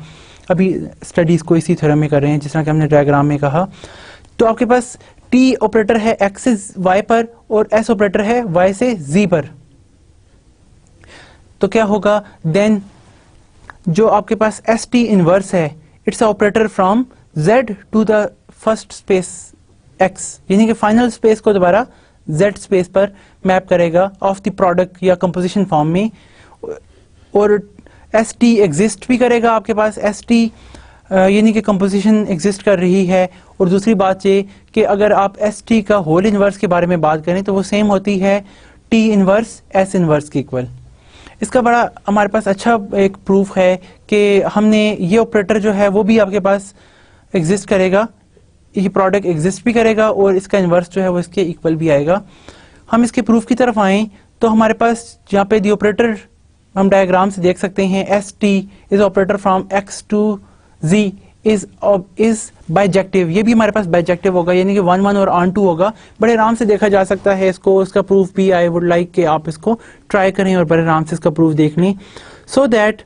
अभी स्टडीज को इसी थ्योरम में कर रहे हैं जिस तरह कि हमने डायग्राम में कहा। तो आपके पास टी ऑपरेटर है एक्स से वाई पर और एस ऑपरेटर है वाई से जी पर, तो क्या होगा देन, जो आपके पास एस टी इनवर्स है it's operator from z to the first space x, यानी कि फाइनल स्पेस को दोबारा z स्पेस पर मैप करेगा ऑफ द प्रोडक्ट या कंपोजिशन फॉर्म में। और एस टी एग्जिस्ट भी करेगा आपके पास, एस टी यानी कि कंपोजिशन एग्जिस्ट कर रही है। और दूसरी बात ये कि अगर आप एस टी का होल इनवर्स के बारे में बात करें तो वो सेम होती है टी इनवर्स एस इनवर्स के इक्वल। इसका बड़ा हमारे पास अच्छा एक प्रूफ है कि हमने ये ऑपरेटर जो है वो भी आपके पास एग्जिस्ट करेगा, ये प्रोडक्ट एग्जिस्ट भी करेगा और इसका इन्वर्स जो है वो इसके इक्वल भी आएगा। हम इसके प्रूफ की तरफ आएँ तो हमारे पास यहाँ पे दी ऑपरेटर हम डायग्राम से देख सकते हैं, S T is operator from X to Z is bijective, ये भी हमारे पास बाइजेक्टिव होगा, यानी कि 1 1 और ऑन 2 होगा। बड़े आराम से देखा जा सकता है इसको, इसका प्रूफ भी आई वुड लाइक कि आप इसको ट्राई करें और बड़े आराम से इसका प्रूफ देख लें, सो दैट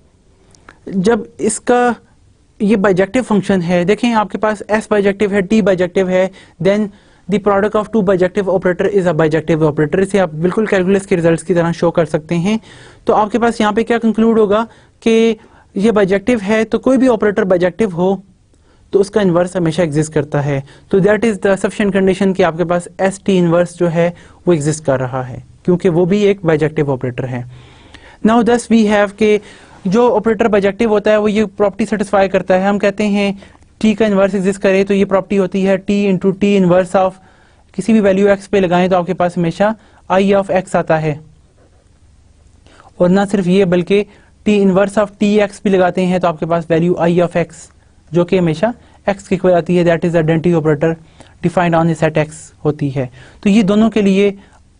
जब इसका ये बाइजेक्टिव फंक्शन है, देखें आपके पास एस बाइजेक्टिव है, टी बाइजेक्टिव है, then the product of two bijective operator is a bijective operator. इसे आप बिल्कुल कैलकुलस के रिजल्ट्स की तरह शो कर सकते हैं। तो आपके पास यहाँ पे क्या कंक्लूड होगा कि ये बाइजेक्टिव है, तो कोई भी ऑपरेटर बाइजेक्टिव हो तो उसका इन्वर्स हमेशा एग्जिस्ट करता है। तो that is the sufficient condition कि आपके पास एस टी इन्वर्स जो है वो एग्जिस्ट कर रहा है, क्योंकि वो भी एक बाइजेक्टिव ऑपरेटर है। नाउ दस वी हैव के जो ऑपरेटर बाइजेक्टिव होता है वो ये प्रॉपर्टी सेटिस्फाई करता है। हम कहते हैं टी का इन्वर्स एग्जिस्ट करे तो ये प्रॉपर्टी होती है T into T inverse of किसी भी वैल्यू एक्स पे लगाएं तो आपके पास हमेशा आई ऑफ एक्स आता है। और ना सिर्फ ये बल्कि T inverse of T x भी लगाते हैं तो आपके पास वैल्यू आई ऑफ एक्स जो कि हमेशा एक्स के इक्वल आती है, that is identity operator defined on set x होती है। तो ये दोनों के लिए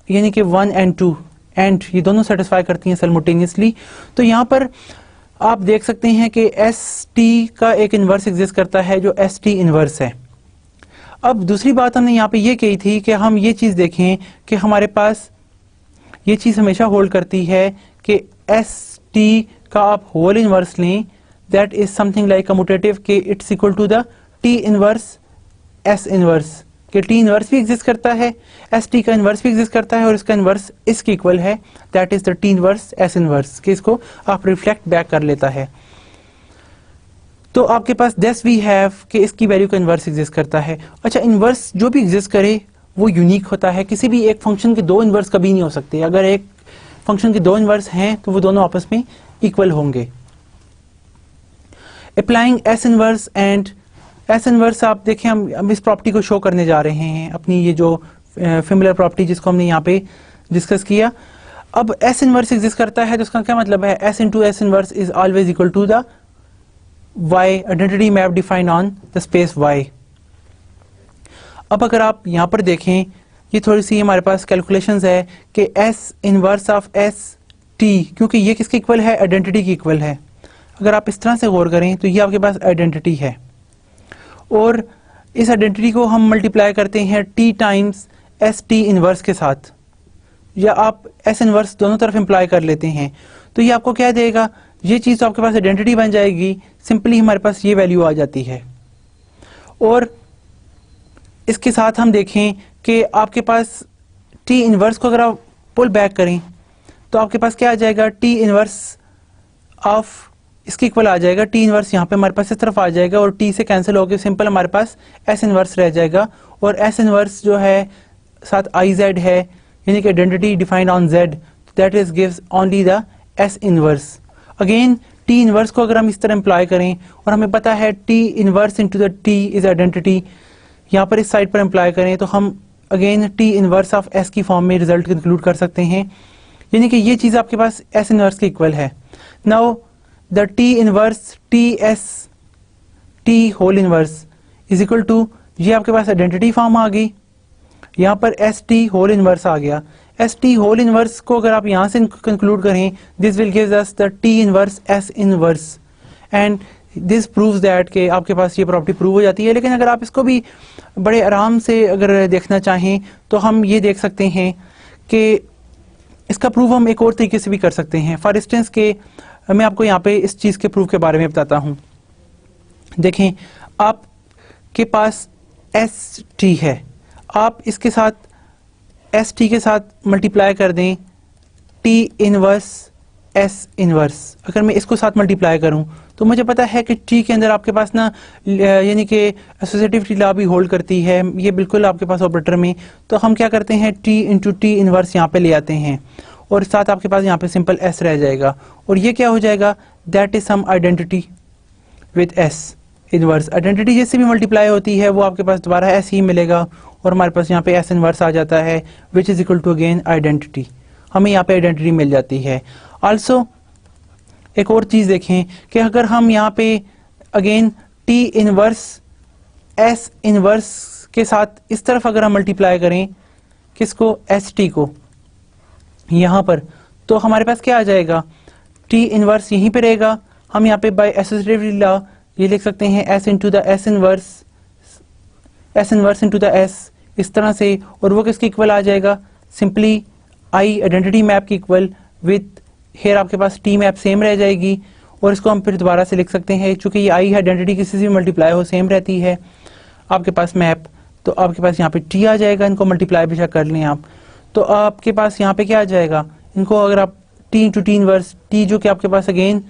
यानी कि 1 and 2 एंड ये दोनों सेटिस्फाई करती हैं साइमल्टेनियसली। तो यहाँ पर आप देख सकते हैं कि एस टी का एक इन्वर्स एग्जिस्ट करता है जो एस टी इन्वर्स है। अब दूसरी बात हमने यहाँ पे ये कही थी कि हम ये चीज़ देखें कि हमारे पास ये चीज़ हमेशा होल्ड करती है कि एस टी का आप होल इनवर्स लें, that is something like commutative कि it's equal to the T inverse S inverse, कि टी इनवर्स भी एग्जिस्ट करता है, एस टी का इनवर्स भी एग्जिस्ट करता है और इसका इनवर्स इसके इक्वल है, that is the T inverse S inverse, कि इसको आप रिफ्लेक्ट बैक कर लेता है। तो आपके पास दिस वी हैव कि इसकी वैल्यू का इनवर्स एग्जिस्ट करता है। अच्छा, इनवर्स जो भी एग्जिस्ट करे वो यूनिक होता है, किसी भी एक फंक्शन के दो इनवर्स कभी नहीं हो सकते। अगर एक फंक्शन के दो इनवर्स हैं तो वो दोनों आपस में इक्वल होंगे। Applying S inverse and S inverse, आप देखें हम इस प्रॉपर्टी को शो करने जा रहे हैं, अपनी ये जो फेमिलियर प्रॉपर्टी जिसको हमने यहाँ पे डिस्कस किया। अब एस इनवर्स एग्जिस्ट करता है तो उसका क्या मतलब है, S into S inverse is always equal to the Y identity map defined on the space Y. अब अगर आप यहाँ पर देखें, ये थोड़ी सी हमारे पास कैलकुलेशंस है कि S inverse of S T, क्योंकि ये किसके इक्वल है, आइडेंटिटी की इक्वल है। अगर आप इस तरह से गौर करें तो ये आपके पास आइडेंटिटी है और इस आइडेंटिटी को हम मल्टीप्लाई करते हैं T times S T inverse के साथ, या आप एस इनवर्स दोनों तरफ इम्प्लाई कर लेते हैं, तो ये आपको क्या देगा, ये चीज़ तो आपके पास आइडेंटिटी बन जाएगी, सिंपली हमारे पास ये वैल्यू आ जाती है। और इसके साथ हम देखें कि आपके पास टी इनवर्स को अगर आप पुल बैक करें तो आपके पास क्या आ जाएगा, टी इनवर्स ऑफ इसके इक्वल आ जाएगा, टी इनवर्स यहाँ पे हमारे पास इस तरफ आ जाएगा और टी से कैंसिल होकर सिंपल हमारे पास एस इनवर्स रह जाएगा। और एस इनवर्स जो है साथ आई जेड है, यानी कि identity defined on Z, that is gives only the S inverse. Again T inverse को अगर हम इस तरह इम्प्लाई करें और हमें पता है T inverse into the T is identity, यहाँ पर इस साइड पर इम्प्लाई करें तो हम again T inverse of S की फॉर्म में रिजल्ट इंक्लूड कर सकते हैं, यानी कि ये चीज़ आपके पास एस इनवर्स के इक्वल है। Now the T inverse T S T whole inverse is equal to, ये आपके पास आइडेंटिटी फॉर्म आ गई, यहाँ पर एस टी होल इनवर्स आ गया। एस टी होल इनवर्स को अगर आप यहाँ से कंक्लूड करें, this will gives us the T inverse S inverse, and this proves that कि आपके पास ये प्रॉपर्टी प्रूव हो जाती है। लेकिन अगर आप इसको भी बड़े आराम से अगर देखना चाहें तो हम ये देख सकते हैं कि इसका प्रूव हम एक और तरीके से भी कर सकते हैं। फॉर इंस्टेंस के मैं आपको यहाँ पे इस चीज़ के प्रूफ के बारे में बताता हूँ। देखें, आपके पास एस टी है, आप इसके साथ एस टी के साथ मल्टीप्लाई कर दें टी इनवर्स एस इनवर्स। अगर मैं इसको साथ मल्टीप्लाई करूं तो मुझे पता है कि टी के अंदर आपके पास ना यानी कि एसोसिएटिविटी लॉ भी होल्ड करती है, ये बिल्कुल आपके पास ऑपरेटर में। तो हम क्या करते हैं, टी इंटू टी इनवर्स यहाँ पे ले आते हैं और साथ आपके पास यहाँ पे सिंपल एस रह जाएगा, और ये क्या हो जाएगा, that is some identity with S inverse. Identity जैसे भी मल्टीप्लाई होती है वो आपके पास दोबारा एस ही मिलेगा और हमारे पास यहाँ पे एस इनवर्स आ जाता है, which is equal to again identity. हमें यहाँ पे आइडेंटिटी मिल जाती है। आल्सो एक और चीज़ देखें कि अगर हम यहाँ पे again T inverse S inverse के साथ इस तरफ अगर हम मल्टीप्लाई करें किसको, एस टी को यहाँ पर, तो हमारे पास क्या आ जाएगा, टी इनवर्स यहीं पे रहेगा। हम यहाँ पे बाय एसोसिएटिविटी लॉ ये लिख सकते हैं S into the S inverse into the S, इस तरह से, और वो किसके इक्वल आ जाएगा, सिंपली आई आइडेंटिटी मैप की इक्वल विथ हेयर आपके पास टी मैप सेम रह जाएगी। और इसको हम फिर दोबारा से लिख सकते हैं, चूंकि ये आई आइडेंटिटी किसी से भी मल्टीप्लाई हो सेम रहती है आपके पास मैप, तो आपके पास यहाँ पे टी आ जाएगा। इनको मल्टीप्लाई भी कर लें आप, तो आपके पास यहाँ पे क्या आ जाएगा, इनको अगर आप T into T inverse, T जो कि आपके पास अगेन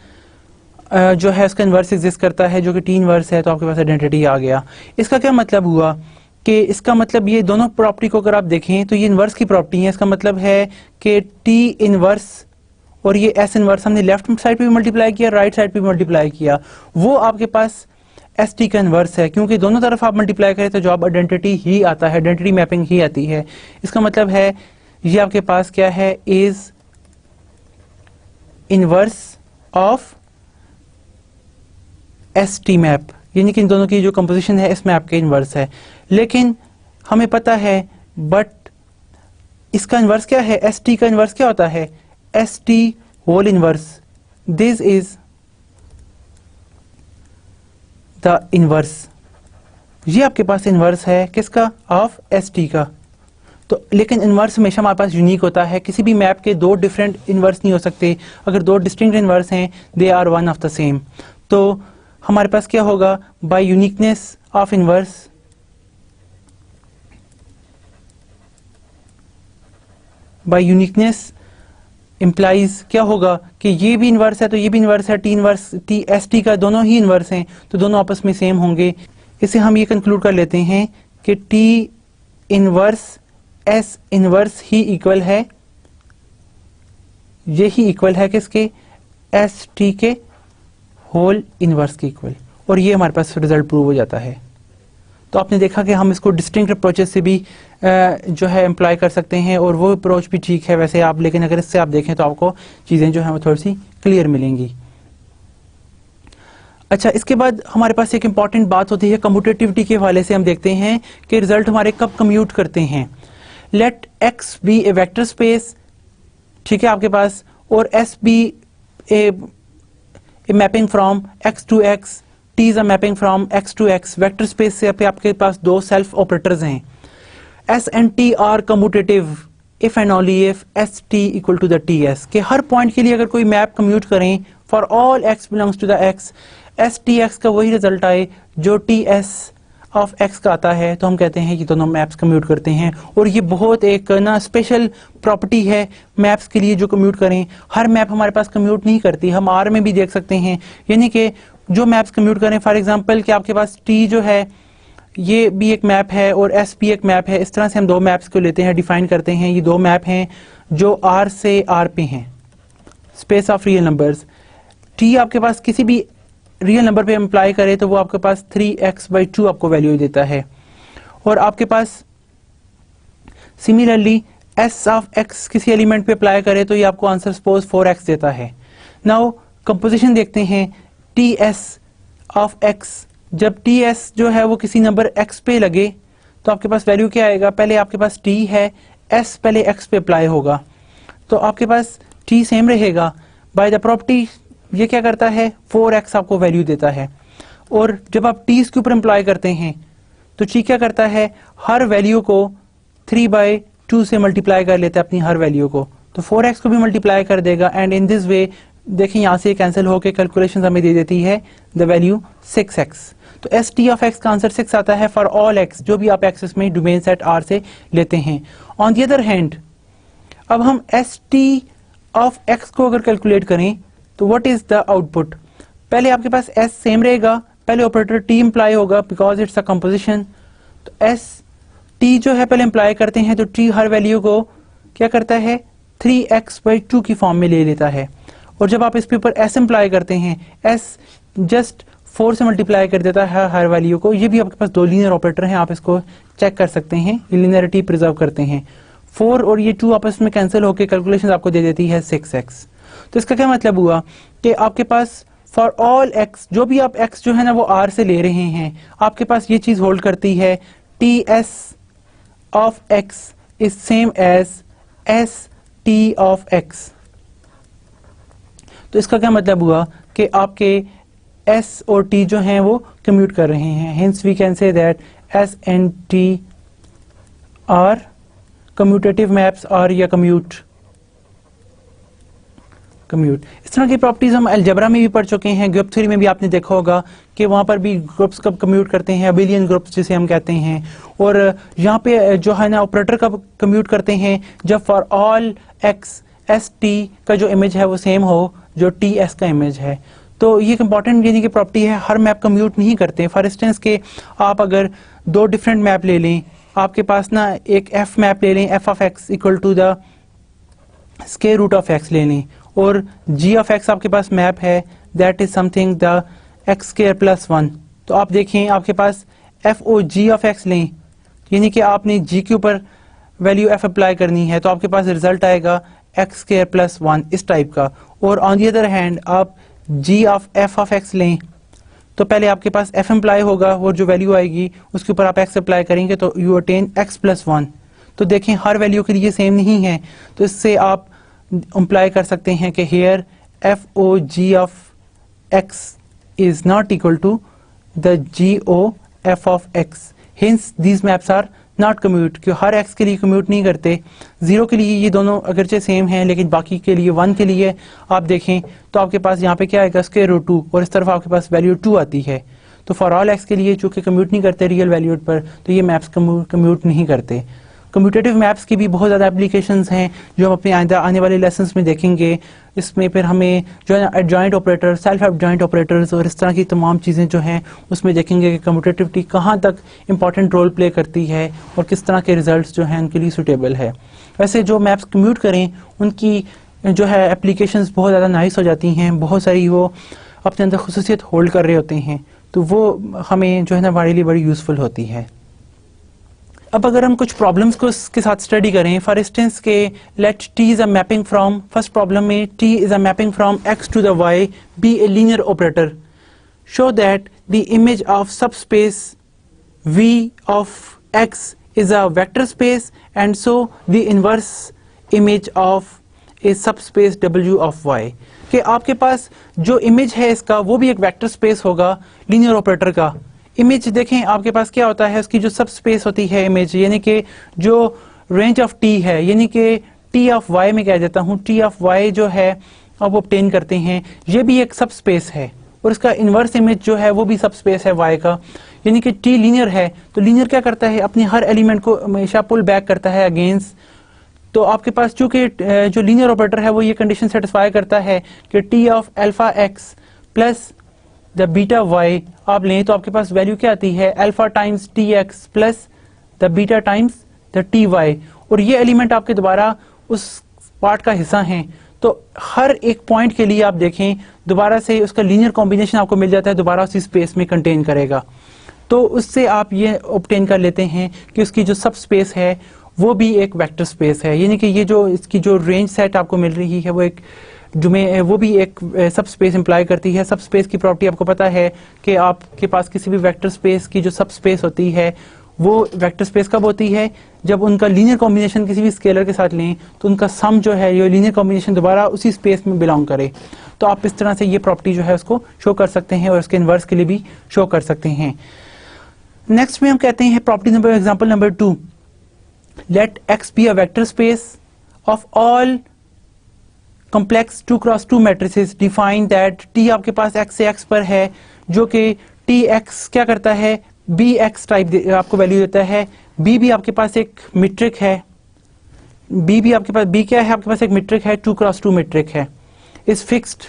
जो है उसका इन्वर्स एग्जिस्ट करता है जो कि टी इनवर्स है, तो आपके पास आइडेंटिटी आ गया। इसका क्या मतलब हुआ कि इसका मतलब ये दोनों प्रॉपर्टी को अगर आप देखें तो ये इन्वर्स की प्रॉपर्टी है। इसका मतलब है कि टी इनवर्स और ये एस इनवर्स हमने लेफ्ट साइड पे भी मल्टीप्लाई किया, राइट साइड पे भी मल्टीप्लाई किया, वो आपके पास एस टी का इन्वर्स है, क्योंकि दोनों तरफ आप मल्टीप्लाई करें तो जॉब आइडेंटिटी ही आता है, आइडेंटिटी मैपिंग ही आती है। इसका मतलब है ये आपके पास क्या है, is inverse of S T map, यानी कि इन दोनों की जो कंपोजिशन है इस मैप के इन्वर्स है। लेकिन हमें पता है बट इसका इन्वर्स क्या है, एस टी का इन्वर्स क्या होता है, S T whole inverse, this is the inverse. ये आपके पास इन्वर्स है किसका, ऑफ एस टी का। तो लेकिन इन्वर्स हमेशा हमारे पास यूनिक होता है, किसी भी मैप के दो डिफरेंट इन्वर्स नहीं हो सकते। अगर दो डिस्टिंक्ट इन्वर्स हैं, they are one of the same. तो हमारे पास क्या होगा, by uniqueness of inverse, by uniqueness implies क्या होगा कि ये भी इन्वर्स है तो ये भी इन्वर्स है, T inverse T S T का दोनों ही इन्वर्स हैं, तो दोनों आपस में सेम होंगे। इसे हम ये कंक्लूड कर लेते हैं कि टी इन्वर्स एस इन्वर्स ही इक्वल है, ये ही इक्वल है किसके, एस टी के होल इन्वर्स के इक्वल, और ये हमारे पास रिजल्ट प्रूव हो जाता है। तो आपने देखा कि हम इसको डिस्टिंक्ट अप्रोचेस से भी जो है एम्प्लॉय कर सकते हैं, और वो अप्रोच भी ठीक है वैसे आप, लेकिन अगर इससे आप देखें तो आपको चीज़ें जो हैं वो थोड़ी सी क्लियर मिलेंगी। अच्छा, इसके बाद हमारे पास एक इंपॉर्टेंट बात होती है कम्यूटेटिविटी के हवाले से। हम देखते हैं कि रिजल्ट हमारे कब कम्यूट करते हैं। Let X be a vector space, ठीक है आपके पास, और S be a mapping from X to X T is a mapping from x to x, vector space से आपके पास दो सेल्फ ऑपरेटर्स हैं. S and T are commutative if and only if ST equal to the TS, कि हर पॉइंट के लिए अगर कोई मैप कम्यूट करें for all x belongs to the x, STX का वही रिजल्ट आए जो TS ऑफ x का आता है, तो हम कहते हैं ये दोनों मैप्स कम्यूट करते हैं. और ये बहुत एक ना स्पेशल प्रॉपर्टी है मैप्स के लिए जो कम्यूट करें. हर मैप हमारे पास कम्यूट नहीं करती, हम R में भी देख सकते हैं. यानी कि जो मैप्स कम्यूट करें, फॉर एग्जांपल कि आपके पास T जो है ये भी एक मैप है और S भी एक मैप है. इस तरह से हम दो मैप्स को लेते हैं, डिफाइन करते हैं. ये दो मैप हैं जो R से R पे हैं, space of real numbers. T आपके पास किसी भी रियल नंबर पे अप्लाई करे तो वो आपके पास 3x/2 आपको वैल्यू देता है. और आपके पास सिमिलरली S ऑफ x किसी एलिमेंट पे अप्लाई करे तो ये आपको आंसर सपोज 4x देता है. नाउ कंपोजिशन देखते हैं. TS ऑफ x, जब TS जो है वो किसी नंबर x पे लगे तो आपके पास वैल्यू क्या आएगा? पहले आपके पास T है, S पहले x पे अप्लाई होगा तो आपके पास T सेम रहेगा. बाय द प्रॉपर्टी ये क्या करता है? 4x आपको वैल्यू देता है. और जब आप T इसके ऊपर अप्लाई करते हैं तो T क्या करता है? हर वैल्यू को 3/2 से मल्टीप्लाई कर लेता है अपनी हर वैल्यू को, तो 4x को भी मल्टीप्लाई कर देगा. एंड इन दिस वे देखिए यहाँ से कैंसिल होकर कैलकुलेशन हमें दे देती है द वैल्यू 6x. तो ST ऑफ x का आंसर 6 आता है फॉर ऑल x, जो भी आप एक्सेस में डोमेन सेट R से लेते हैं. ऑन द अदर हैंड अब हम ST ऑफ x को अगर कैलकुलेट करें तो व्हाट इज द आउटपुट? पहले आपके पास S सेम रहेगा, पहले ऑपरेटर T इम्प्लाई होगा बिकॉज इट्स अ कंपोजिशन. तो S T जो है पहले इम्प्लाई करते हैं तो T हर वैल्यू को क्या करता है? 3x/2 की फॉर्म में ले लेता है. और जब आप इसके ऊपर S इम्प्लाई करते हैं, S जस्ट 4 से मल्टीप्लाई कर देता है हर वैल्यू को. ये भी आपके पास दो लीनियर ऑपरेटर हैं, आप इसको चेक कर सकते हैं, लीनियरिटी प्रिजर्व करते हैं. 4 और ये 2 आपस में कैंसिल होकर कैलकुलेशन आपको दे देती है 6x. तो इसका क्या मतलब हुआ कि आपके पास फॉर ऑल x, जो भी आप x जो है ना वो R से ले रहे हैं, आपके पास ये चीज होल्ड करती है TS of x is same as ST of x. तो इसका क्या मतलब हुआ कि आपके S और T जो हैं वो कम्यूट कर रहे हैं. Hence we can say that S and T are commutative maps are या कम्यूट. इस तरह की प्रॉपर्टीज हम अलजेब्रा में भी पढ़ चुके हैं. ग्रुप थ्योरी में भी आपने देखा होगा कि वहां पर भी ग्रुप्स कब कम्यूट करते हैं, अबिलियन ग्रुप्स जिसे हम कहते हैं. और यहाँ पे जो है ना ऑपरेटर कब कम्यूट करते हैं? जब फॉर ऑल x ST का जो इमेज है वो सेम हो जो TS का इमेज है. तो ये एक इंपॉर्टेंट यानी कि प्रॉपर्टी है. हर मैप कम्यूट नहीं करते. फॉर इंस्टेंस के आप अगर दो डिफरेंट मैप ले लें, आपके पास ना एक F मैप ले लें, f of x equal to the square root of x ले लें, और g ऑफ x आपके पास मैप है that is something the x²+1. तो आप देखें आपके पास f और g ऑफ x लें, यानी कि आपने g के ऊपर वैल्यू f अप्लाई करनी है तो आपके पास रिजल्ट आएगा x² + 1 इस टाइप का. और ऑन दी अदर हैंड आप g of f of x लें तो पहले आपके पास f अप्लाई होगा और जो वैल्यू आएगी उसके ऊपर आप x अप्लाई करेंगे तो यू अटेन x+1. तो देखें हर वैल्यू के लिए सेम नहीं है, तो इससे आप अप्लाई कर सकते हैं कि here f o g of x is not equal to the g o f of x. Hence these maps are not commute, क्यों हर x के लिए कम्यूट नहीं करते. 0 के लिए ये दोनों अगरचे सेम हैं लेकिन बाकी के लिए 1 के लिए आप देखें तो आपके पास यहाँ पे क्या आएगा? √2 और इस तरफ आपके पास वैल्यू 2 आती है. तो फॉर ऑल x के लिए चूंकि कम्यूट नहीं करते रियल वैल्यू पर, तो ये मैप्स कम्यूट नहीं करते. कम्यूटेटिव मैप्स की भी बहुत ज़्यादा एप्लीकेशंस हैं जो हम अपने आने वाले लेसन्स में देखेंगे. इसमें फिर हमें जो है adjoint operator, self adjoint operators और इस तरह की तमाम चीज़ें जो हैं उसमें देखेंगे कि कम्यूटेटिविटी कहाँ तक इंपॉर्टेंट रोल प्ले करती है और किस तरह के रिजल्ट्स जो हैं उनके लिए सूटेबल है. वैसे जो मैप्स कम्यूट करें उनकी जो है एप्लीकेशंस बहुत ज़्यादा नाइस हो जाती हैं, बहुत सारी वो अपने अंदर खुसूसियत होल्ड कर रहे होते हैं, तो वो हमें जो है ना हमारे लिए बड़ी यूज़फुल होती है. अब अगर हम कुछ प्रॉब्लम्स को इसके साथ स्टडी करें, फॉर इंस्टेंस के let t is a mapping from, first problem में t is a mapping from x to the y be a linear operator, show that the image of subspace v of x is a vector space and so the inverse image of a subspace W of y. कि आपके पास जो इमेज है इसका वो भी एक वेक्टर स्पेस होगा लीनियर ऑपरेटर का। इमेज देखें आपके पास क्या होता है, उसकी जो सब स्पेस होती है इमेज, यानी कि जो रेंज ऑफ टी है, यानी कि टी ऑफ वाई में कह देता हूँ, टी ऑफ वाई जो है आप ऑब्टेन करते हैं, ये भी एक सब स्पेस है और इसका इन्वर्स इमेज जो है वो भी सब स्पेस है वाई का। यानी कि टी लीनियर है तो लीनियर क्या करता है, अपने हर एलिमेंट को हमेशा पुल बैक करता है अगेंस्ट। तो आपके पास चूंकि जो लीनियर ऑपरेटर है वो ये कंडीशन सेटिस्फाई करता है कि T of alpha X plus the beta Y आप लें तो आपके पास वैल्यू क्या आती है, alpha times T X plus the beta times the T Y, और ये एलिमेंट आपके दोबारा उस पार्ट का हिस्सा हैं। तो हर एक पॉइंट के लिए आप देखें दोबारा से उसका लीनियर कॉम्बिनेशन आपको मिल जाता है, दोबारा उसी स्पेस में कंटेन करेगा। तो उससे आप ये ऑब्टेन कर लेते हैं कि उसकी जो सब स्पेस है वो भी एक वेक्टर स्पेस है, यानी कि ये जो इसकी जो रेंज सेट आपको मिल रही है वो एक जुमे वो भी एक सब स्पेस इंप्लाई करती है। सब स्पेस की प्रॉपर्टी आपको पता है कि आपके पास किसी भी वेक्टर स्पेस की जो सब स्पेस होती है वो वेक्टर स्पेस कब होती है, जब उनका लीनियर कॉम्बिनेशन किसी भी स्केलर के साथ लें तो उनका सम जो है ये लीनियर कॉम्बिनेशन दोबारा उसी स्पेस में बिलोंग करे। तो आप इस तरह से ये प्रॉपर्टी जो है उसको शो कर सकते हैं और उसके इन्वर्स के लिए भी शो कर सकते हैं। नेक्स्ट में हम कहते हैं property number example number 2, let X be a vector space of all complex 2x2 matrices define that T आपके पास x से x पर है जो कि टी एक्स क्या करता है, बी एक्स टाइप आपको वैल्यू देता है। बी भी आपके पास एक मीट्रिक है, बी भी आपके पास बी क्या है, आपके पास एक मीट्रिक है, 2x2 मीट्रिक है। इस फिक्स्ड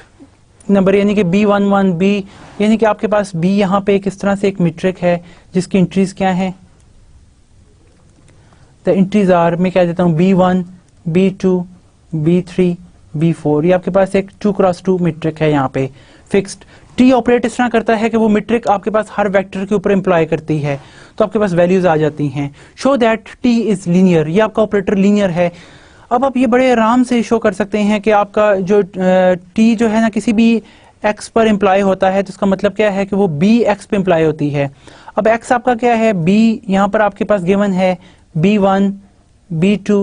नंबर यानी कि B11 बी, यानी कि आपके पास बी यहाँ पे इस तरह से एक मीट्रिक है जिसकी एंट्रीज क्या है, द एंट्रीज आर, मैं कह देता हूँ B1 B2 B3 B4, ये आपके पास एक 2x2 मीट्रिक है यहाँ पे फिक्स्ड। टी ऑपरेट इस तरह करता है कि वो मीट्रिक आपके पास हर वेक्टर के ऊपर एम्प्लॉय करती है, तो आपके पास वैल्यूज आ जाती हैं। Show that T is linear, ये आपका ऑपरेटर लीनियर है। अब आप ये बड़े आराम से शो कर सकते हैं कि आपका जो टी जो है ना किसी भी एक्स पर एम्प्लॉय होता है तो इसका मतलब क्या है कि वो बी एक्स पे एम्प्लॉय होती है। अब एक्स आपका क्या है, बी यहाँ पर आपके पास गिवन है B1 B2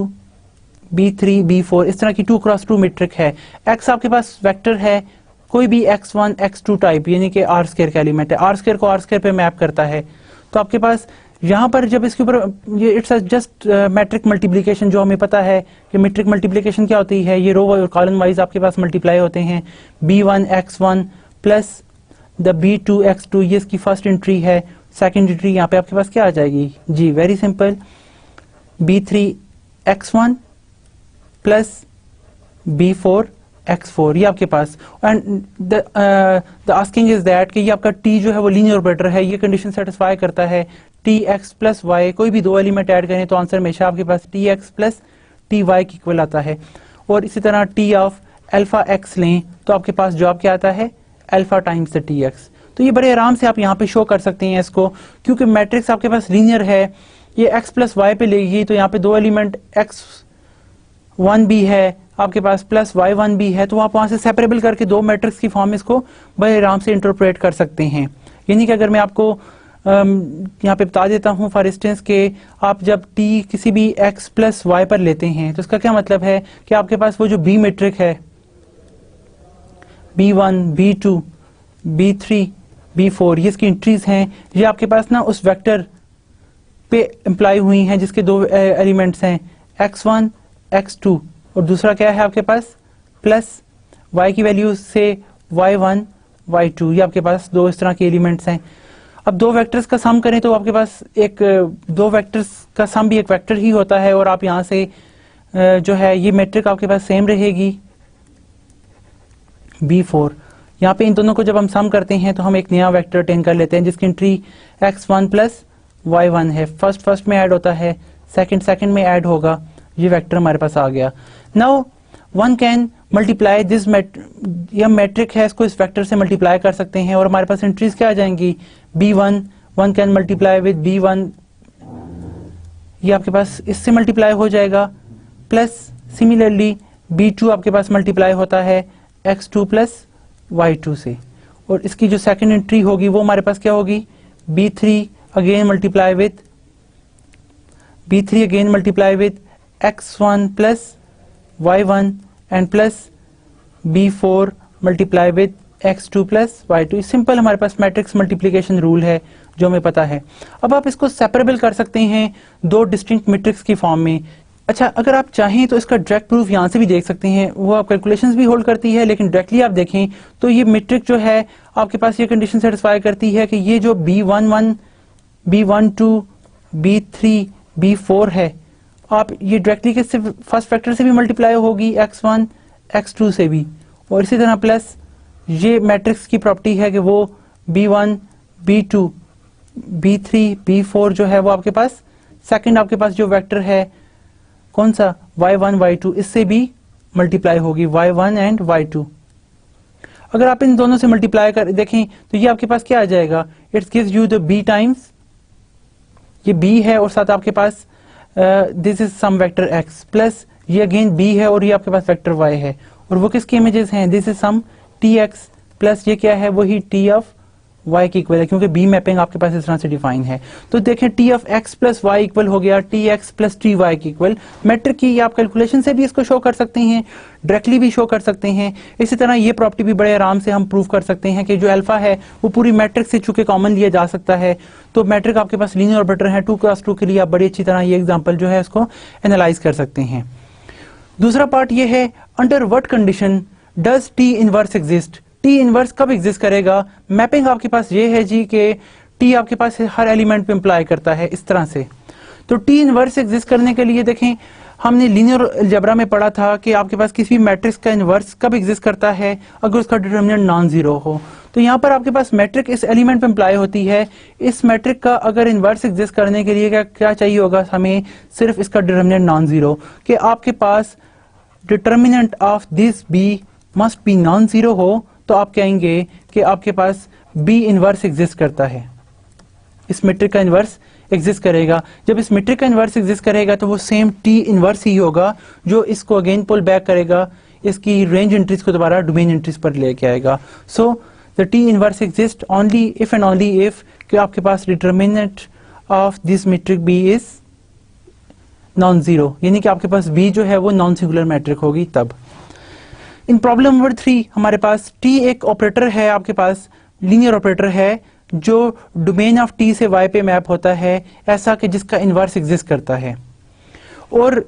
B3 B4, इस तरह की 2x2 मीट्रिक है। एक्स आपके पास वेक्टर है कोई भी x1 x2 टाइप, यानी कि आर स्क्वायर का एलिमेंट है, आर स्क्वायर को आर स्क्वायर पे मैप करता है। तो आपके पास यहाँ पर जब इसके ऊपर ये इट्स जस्ट मैट्रिक मल्टीप्लिकेशन, जो हमें पता है कि मैट्रिक मल्टीप्लिकेशन क्या होती है, ये रो और कॉलम वाइज आपके पास मल्टीप्लाई होते हैं। B1 x1 plus the B2 x2, ये इसकी फर्स्ट एंट्री है। सेकंड एंट्री यहाँ पे आपके पास क्या आ जाएगी जी, very simple, B3 x1 plus B4 x4, ये आपके पास। And the asking is that कि ये आपका t जो है वो लीनियर ऑपरेटर है, ये कंडीशन सेटिस्फाई करता है टी एक्स प्लस वाई, कोई भी दो एलिमेंट ऐड करें तो आंसर हमेशा आपके पास T X plus T Y की इक्वल आता है। और इसी तरह टी ऑफ अल्फा एक्स लें तो आपके पास जवाब क्या आता है, alpha times the T x. तो ये बड़े आराम से आप यहाँ पे शो कर सकते हैं इसको, क्योंकि मैट्रिक्स आपके पास लीनियर है, ये एक्स प्लस वाई पे लेगी तो यहाँ पे दो एलिमेंट x1 भी है आपके पास प्लस y1 भी है, तो आप वहां से सेपरेबल करके दो मैट्रिक्स की फॉर्म इसको बड़े आराम से इंटरप्रेट कर सकते हैं। यानी कि अगर मैं आपको यहाँ पे बता देता हूँ फॉर इंस्टेंस के आप जब t किसी भी x प्लस वाई पर लेते हैं तो इसका क्या मतलब है कि आपके पास वो जो b मैट्रिक है B1 B2 B3 B4, ये इसकी एंट्रीज हैं, ये आपके पास ना उस वेक्टर पे एम्प्लाई हुई हैं जिसके दो एलिमेंट्स हैं x1 x2 और दूसरा क्या है आपके पास प्लस y की वैल्यू से y1 y2, ये आपके पास दो इस तरह के एलिमेंट्स हैं। अब दो वेक्टर्स का सम करें तो आपके पास एक दो वेक्टर्स का सम भी एक वेक्टर ही होता है, और आप यहाँ से जो है ये मैट्रिक आपके पास सेम रहेगी B4। यहाँ पे इन दोनों को जब हम सम करते हैं तो हम एक नया वेक्टर अटेन कर लेते हैं जिसकी एंट्री x1 प्लस y1 है। फर्स्ट में ऐड होता है, सेकंड में ऐड होगा, ये वेक्टर हमारे पास आ गया। Now one can multiply this, यह मैट्रिक है इसको इस वेक्टर से मल्टीप्लाई कर सकते हैं और हमारे पास एंट्रीज क्या आ जाएंगी, B1 one can multiply with B1, ये आपके पास इससे मल्टीप्लाई हो जाएगा, प्लस सिमिलरली B2 आपके पास मल्टीप्लाई होता है x2 प्लस y2 से, और इसकी जो सेकंड एंट्री होगी वो हमारे पास क्या होगी, B3 again multiply with x1 plus y1 and plus B4 multiply with x2 plus y2। Simple हमारे पास मैट्रिक्स मल्टीप्लिकेशन रूल है जो हमें पता है। अब आप इसको सेपरेबल कर सकते हैं दो डिस्टिंक्ट मैट्रिक्स की फॉर्म में। अच्छा, अगर आप चाहें तो इसका डायरेक्ट प्रूफ यहाँ से भी देख सकते हैं, वो आप कैलकुलेशंस भी होल्ड करती है, लेकिन डायरेक्टली आप देखें तो ये मैट्रिक जो है आपके पास ये कंडीशन सेटिस्फाई करती है कि ये जो B11, B12, B3, B4 है, आप ये डायरेक्टली के सिर्फ फर्स्ट फैक्टर से भी मल्टीप्लाई होगी, x1, x2 से भी, और इसी तरह प्लस ये मैट्रिक्स की प्रॉपर्टी है कि वो B1, B2, B3, B4 जो है वो आपके पास सेकंड आपके पास जो वेक्टर है कौन सा y1, y2, इससे भी मल्टीप्लाई होगी y1 एंड y2। अगर आप इन दोनों से मल्टीप्लाई कर देखें तो ये आपके पास क्या आ जाएगा, it's gives you the b times, ये b है और साथ आपके पास this is some vector x plus ये अगेन b है और ये आपके पास वेक्टर y है, और वो किसके इमेजेस हैं, this is some tx plus ये क्या है, वही t ऑफ y की इक्वल है, क्योंकि b मैपिंग आपके पास इस तरह से डिफाइन है। तो देखें t of x plus y equal हो गया tx प्लस ty की इक्वल। मैट्रिक की आप कैलकुलेशन से भी इसको शो कर सकते हैं, डायरेक्टली भी शो कर सकते हैं। इसी तरह ये प्रॉपर्टी भी बड़े आराम से हम प्रूव कर सकते हैं कि जो अल्फा है वो पूरी मैट्रिक से चूंकि कॉमन लिया जा सकता है, तो मैट्रिक आपके पास लीनियर ऑपरेटर है 2x2 के लिए आप बड़ी अच्छी तरह ये एग्जाम्पल जो है उसको एनालाइज कर सकते हैं। दूसरा पार्ट ये है, under what condition does T inverse exist. T inverse कब एग्जिस्ट करेगा, मैपिंग आपके पास ये है जी कि टी आपके पास हर एलिमेंट पे इंप्लाई करता है इस तरह से। तो टी इनवर्स एग्जिस्ट करने के लिए देखें हमने लीनियर अलजेब्रा में पढ़ा था कि आपके पास किसी भी मैट्रिक्स का इनवर्स कब एग्जिस्ट करता है, अगर उसका डिटरमिनेंट नॉन जीरो हो। तो यहाँ पर आपके पास मैट्रिक इस एलिमेंट पे इंप्लाई होती है, इस मैट्रिक का अगर इनवर्स एग्जिस्ट करने के लिए क्या चाहिए होगा हमें, सिर्फ इसका डिटरमिनेंट नॉन जीरो, कि आपके पास determinant of this B must be non zero हो, तो आप कहेंगे कि आपके पास बी इनवर्स एग्जिस्ट करता है, इस मैट्रिक का इनवर्स एग्जिस्ट करेगा। जब इस मैट्रिक का इनवर्स एग्जिस्ट करेगा तो वो सेम टी इनवर्स ही होगा जो इसको अगेन पुल बैक करेगा, इसकी रेंज एंट्रीज को दोबारा डोमेन एंट्रीज पर लेके आएगा। So the T inverse exist only if and only if कि आपके पास determinant of this matrix B is non zero, यानी कि आपके पास बी जो है वो नॉन सिंगुलर मैट्रिक होगी तब। इन प्रॉब्लम नंबर 3 हमारे पास टी एक ऑपरेटर है, आपके पास लीनियर ऑपरेटर है जो डोमेन ऑफ टी से y पे मैप होता है, ऐसा कि जिसका इनवर्स एग्जिस्ट करता है। और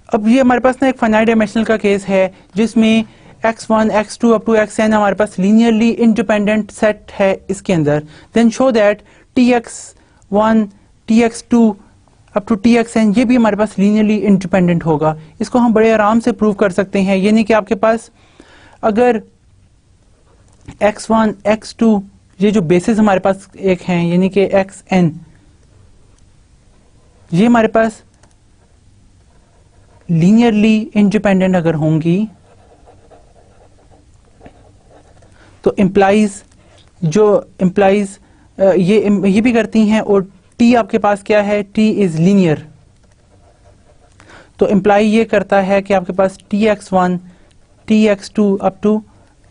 अब ये हमारे पास ना एक फाइनाइट डायमेंशनल का केस है जिसमें x1, x2 up to xn हमारे पास लीनियरली इंडिपेंडेंट सेट है इसके अंदर। Then show that tx1, tx2 up to txn ये भी हमारे पास लीनियरली इंडिपेंडेंट होगा। इसको हम बड़े आराम से प्रूव कर सकते हैं, यानी कि आपके पास अगर x1, x2 ये जो बेसिस हमारे पास एक हैं, यानी कि xn, ये हमारे पास लीनियरली इंडिपेंडेंट अगर होंगी तो इम्प्लाइज ये भी करती हैं, और t आपके पास क्या है, t इज लीनियर, तो इम्प्लाई ये करता है कि आपके पास tx1, tx2 up to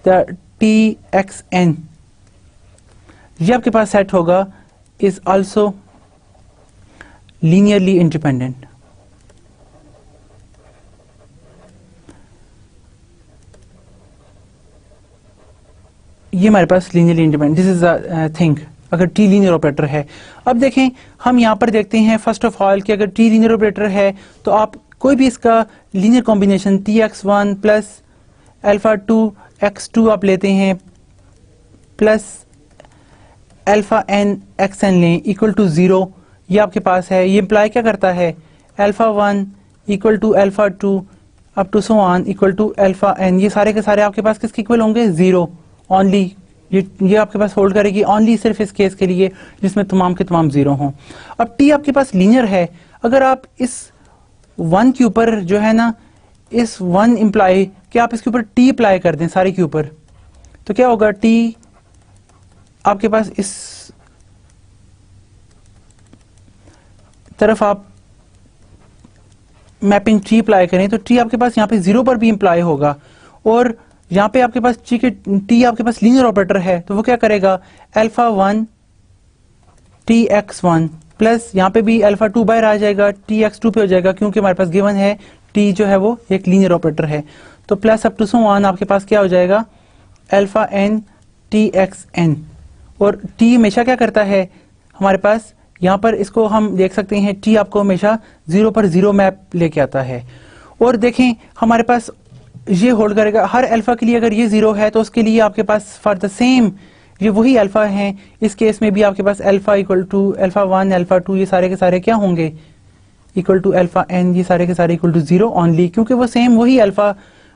txn ये आपके पास सेट होगा इज आल्सो लीनियरली इंडिपेंडेंट। ये हमारे पास linearly independent, this is a thing अगर टी लीनियर ऑपरेटर है। अब देखें हम यहाँ पर देखते हैं फर्स्ट ऑफ ऑल कि अगर टी लीनियर ऑपरेटर है तो आप कोई भी इसका linear combination tx1 plus alpha 2 x2 आप लेते हैं प्लस अल्फा n xn लें इक्वल टू 0, ये आपके पास है। ये इम्प्लाई क्या करता है, alpha 1 equal to alpha 2 up to so on equal to alpha n, ये सारे के सारे आपके पास किसके इक्वल होंगे, 0 ओनली। ये आपके पास होल्ड करेगी ओनली सिर्फ इस केस के लिए जिसमें तमाम के तमाम 0 हों। अब t आपके पास लीनियर है, अगर आप इस 1 के ऊपर जो है ना, इस 1 इम्प्लाई कि आप इसके ऊपर t अप्लाई कर दें सारे के ऊपर, तो क्या होगा, t आपके पास इस तरफ आप मैपिंग t अप्लाई करें तो t आपके पास यहाँ पे 0 पर भी इम्प्लाई होगा, और यहाँ पे आपके पास t आपके पास लीनियर ऑपरेटर है तो वो क्या करेगा, अल्फा 1 tx1 प्लस यहाँ पे भी अल्फा 2 बाहर आ जाएगा, tx2 पे हो जाएगा, क्योंकि हमारे पास गिवन है t जो है वो एक लीनियर ऑपरेटर है। तो plus up to so on आपके पास क्या हो जाएगा, alpha N T X N, और टी हमेशा क्या करता है हमारे पास, यहाँ पर इसको हम देख सकते हैं टी आपको हमेशा 0 पर 0 मैप लेके आता है। और देखें हमारे पास ये होल्ड करेगा हर अल्फा के लिए, अगर ये 0 है तो उसके लिए आपके पास फॉर द सेम ये वही अल्फा है, इस केस में भी आपके पास alpha equal to alpha 1 alpha 2 ये सारे के सारे क्या होंगे इक्वल टू अल्फा एन, ये सारे के सारे इक्वल टू 0 ओनली, क्योंकि वो सेम वही अल्फा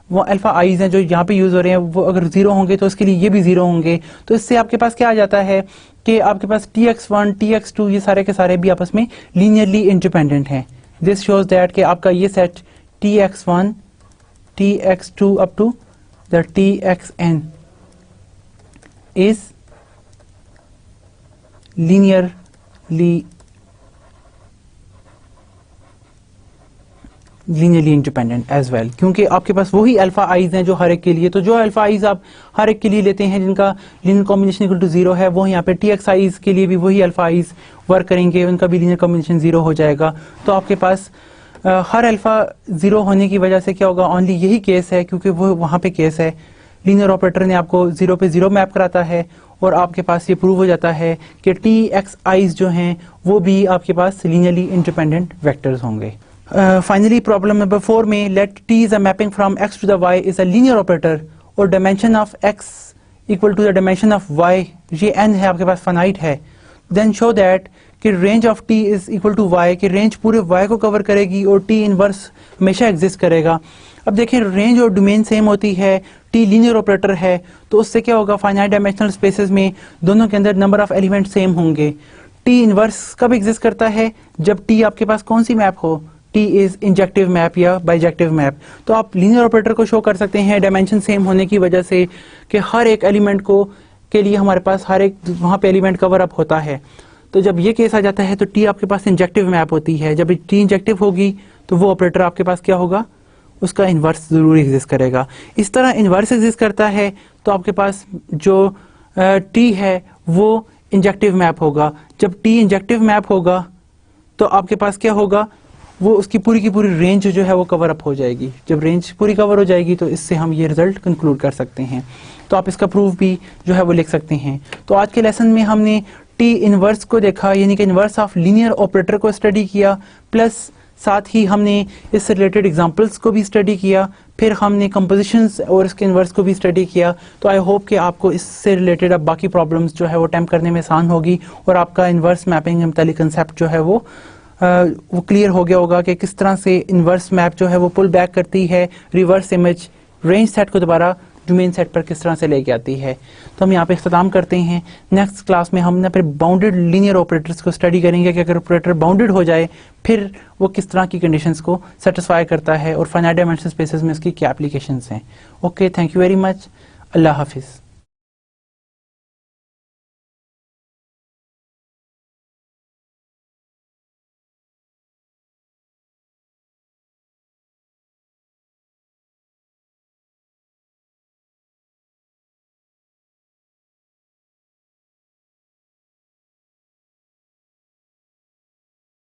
वो अल्फा आईज हैं जो यहाँ पे यूज हो रहे हैं, वो अगर 0 होंगे तो उसके लिए ये भी 0 होंगे। तो इससे आपके पास क्या आ जाता है कि आपके पास tx1 tx2 ये सारे के सारे भी आपस में लीनियरली इंडिपेंडेंट हैं। दिस शोज दैट कि आपका ये set tx1 tx2 up to the txn is linearly independent as well, क्योंकि आपके पास वही अल्फा आईज हैं जो हर एक के लिए, तो जो अल्फा आईज आप हर एक के लिए लेते हैं जिनका लीनियर कॉम्बिनेशन इक्वल टू 0 है, वो यहाँ पे टी एक्स आईज के लिए भी वही अल्फा आईज वर्क करेंगे, उनका भी लीनियर कॉम्बिनेशन 0 हो जाएगा। तो आपके पास हर अल्फा 0 होने की वजह से क्या होगा, ओनली यही केस है क्योंकि वो वहाँ पे केस है, लीनियर ऑपरेटर ने आपको 0 पे 0 मैप कराता है, और आपके पास ये प्रूव हो जाता है कि टी एक्स आईज जो हैं वो भी आपके पास लीनियरली इंडिपेंडेंट वेक्टर्स होंगे। Finally, problem number 4 में let t is a mapping from x to the y is a linear operator और dimension of x equal to the dimension of y, ये n है आपके पास finite है, then show that कि range of t is equal to y, कि range पूरे y को cover करेगी और t inverse हमेशा exist करेगा। अब देखें रेंज और डोमेन सेम होती है, t लीनियर ऑपरेटर है, तो उससे क्या होगा फाइनाइट डायमेंशनल स्पेसेस में दोनों के अंदर नंबर ऑफ एलिमेंट सेम होंगे। t इनवर्स कब एग्जिस्ट करता है, जब t आपके पास कौन सी मैप हो, t इज इंजेक्टिव मैप या बाइजेक्टिव मैप। तो आप लीनियर ऑपरेटर को शो कर सकते हैं डायमेंशन सेम होने की वजह से कि हर एक एलिमेंट को के लिए हमारे पास हर एक वहाँ पे एलिमेंट कवर अप होता है। तो जब ये केस आ जाता है तो t आपके पास इंजेक्टिव मैप होती है, जब t इंजेक्टिव होगी तो वो ऑपरेटर आपके पास क्या होगा, उसका इन्वर्स जरूर एग्जिस्ट करेगा। इस तरह इन्वर्स एग्जिस्ट करता है तो आपके पास जो t है वो इंजेक्टिव मैप होगा। जब t इंजेक्टिव मैप होगा तो आपके पास क्या होगा, वो उसकी पूरी की पूरी रेंज जो है वो कवर अप हो जाएगी। जब रेंज पूरी कवर हो जाएगी तो इससे हम ये रिजल्ट कंक्लूड कर सकते हैं। तो आप इसका प्रूफ भी जो है वो लिख सकते हैं। तो आज के लेसन में हमने टी इनवर्स को देखा, यानी कि इनवर्स ऑफ लीनियर ऑपरेटर को स्टडी किया, प्लस साथ ही हमने इससे रिलेटेड एग्जांपल्स को भी स्टडी किया, फिर हमने कंपोजिशंस और इसके इनवर्स को भी स्टडी किया। तो आई होप कि आपको इससे रिलेटेड अब बाकी प्रॉब्लम्स जो है वो अटेम्प्ट करने में आसान होगी और आपका इनवर्स मैपिंग के मुतालिक कंसेप्ट जो है वो क्लियर हो गया होगा कि किस तरह से इनवर्स मैप जो है वो पुल बैक करती है रिवर्स इमेज रेंज सेट को दोबारा डोमेन सेट पर किस तरह से लेके आती है। तो हम यहाँ पे इख्तिताम करते हैं। नेक्स्ट क्लास में हम ना फिर बाउंडेड लीनियर ऑपरेटर्स को स्टडी करेंगे कि अगर ऑपरेटर बाउंडेड हो जाए फिर वो किस तरह की कंडीशंस को सेटिस्फाई करता है और फाइनाइट डायमेंशनल स्पेसेस में उसकी क्या एप्लीकेशंस हैं। Okay, thank you very much. अल्लाह हाफिज़।